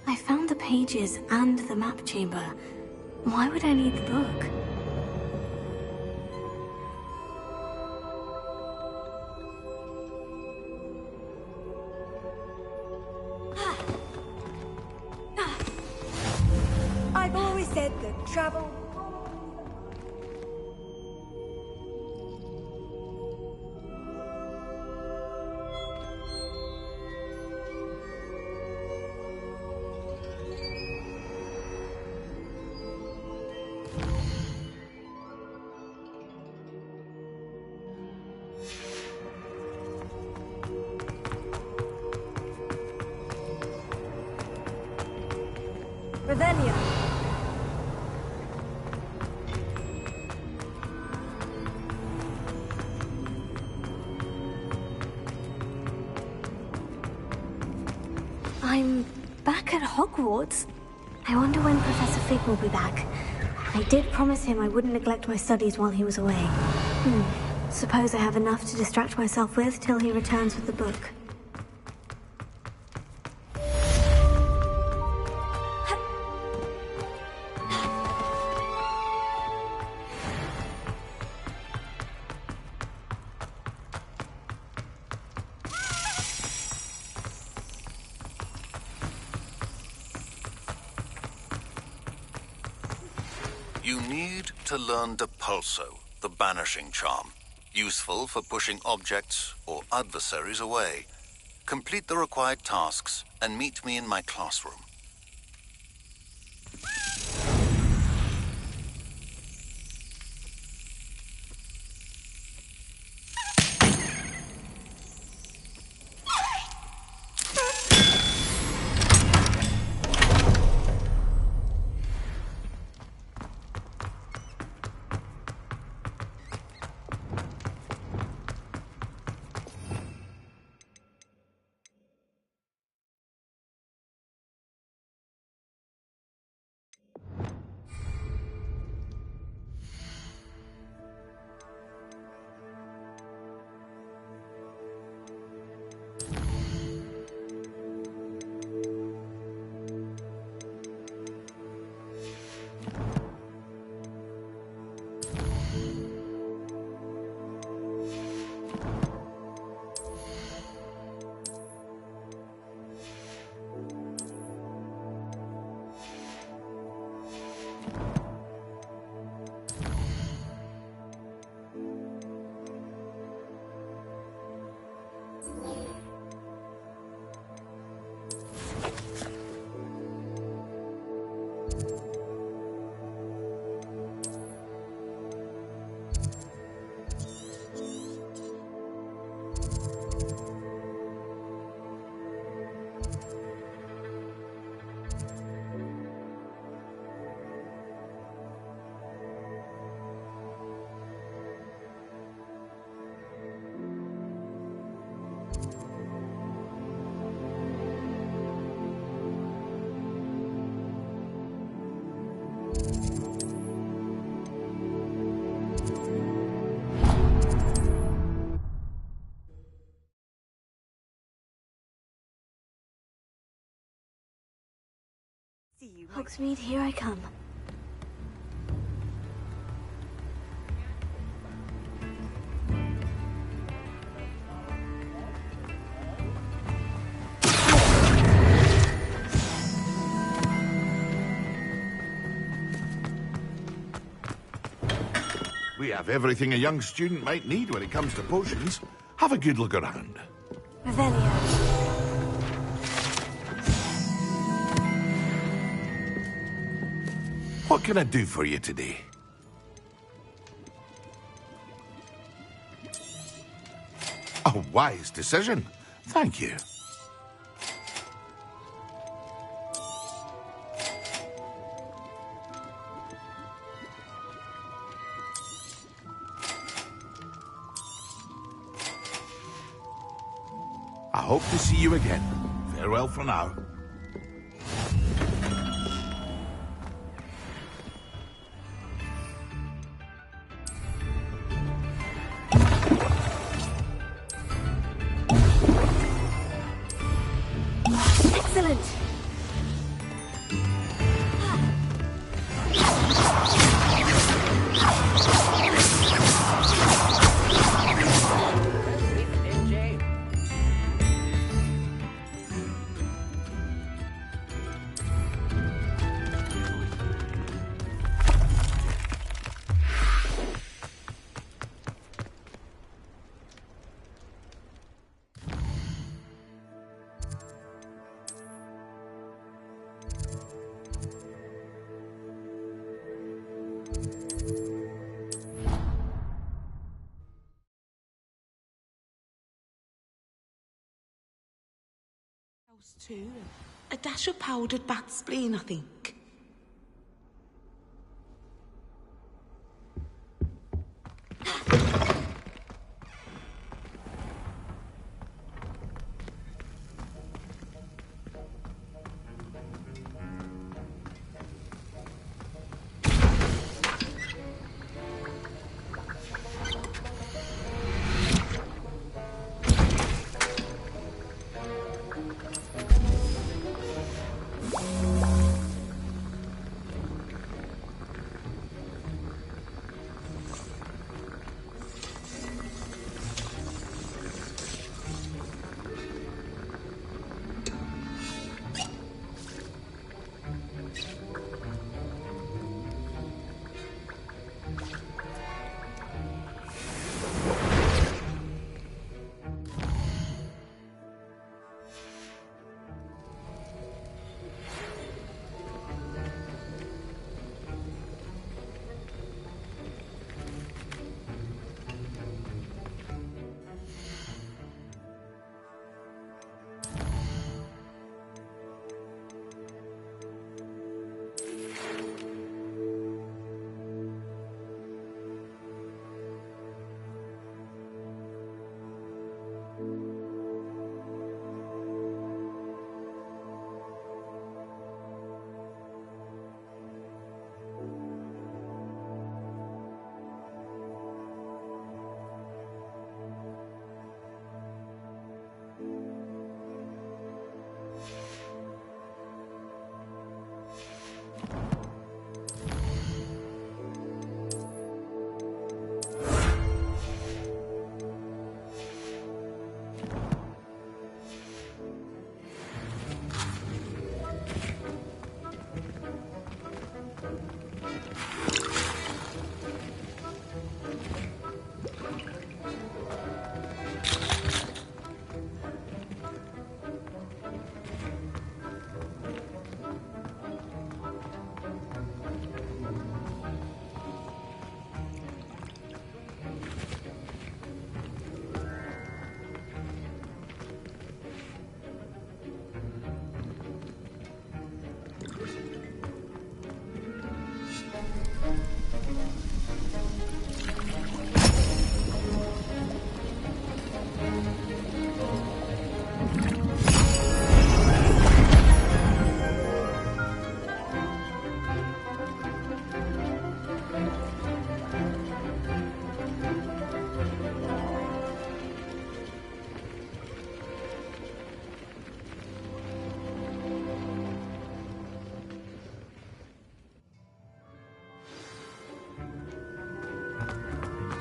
I found the pages and the map chamber. Why would I need the book? I've always said that travel... Revelio. I'm back at Hogwarts. I wonder when Professor Fig will be back. I did promise him I wouldn't neglect my studies while he was away. Suppose I have enough to distract myself with till he returns with the book. You need to learn Depulso, the banishing charm. Useful for pushing objects or adversaries away. Complete the required tasks and meet me in my classroom. Hogsmeade, here I come. We have everything a young student might need when it comes to potions. Have a good look around. Revelio. What can I do for you today? A wise decision. Thank you. I hope to see you again. Farewell for now. Excellent. Too. A dash of powdered bat spleen, I think.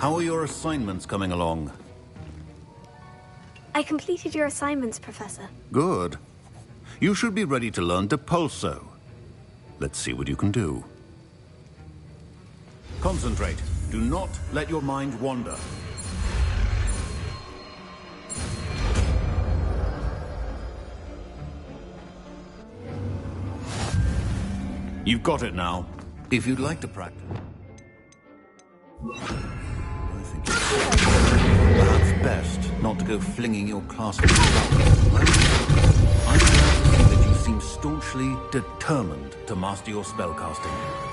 How are your assignments coming along? I completed your assignments, Professor. Good. You should be ready to learn Depulso. Let's see what you can do. Concentrate. Do not let your mind wander. You've got it now. If you'd like to practice... I think it's perhaps best not to go flinging your classmates about. I'm glad to see that you seem staunchly determined to master your spellcasting.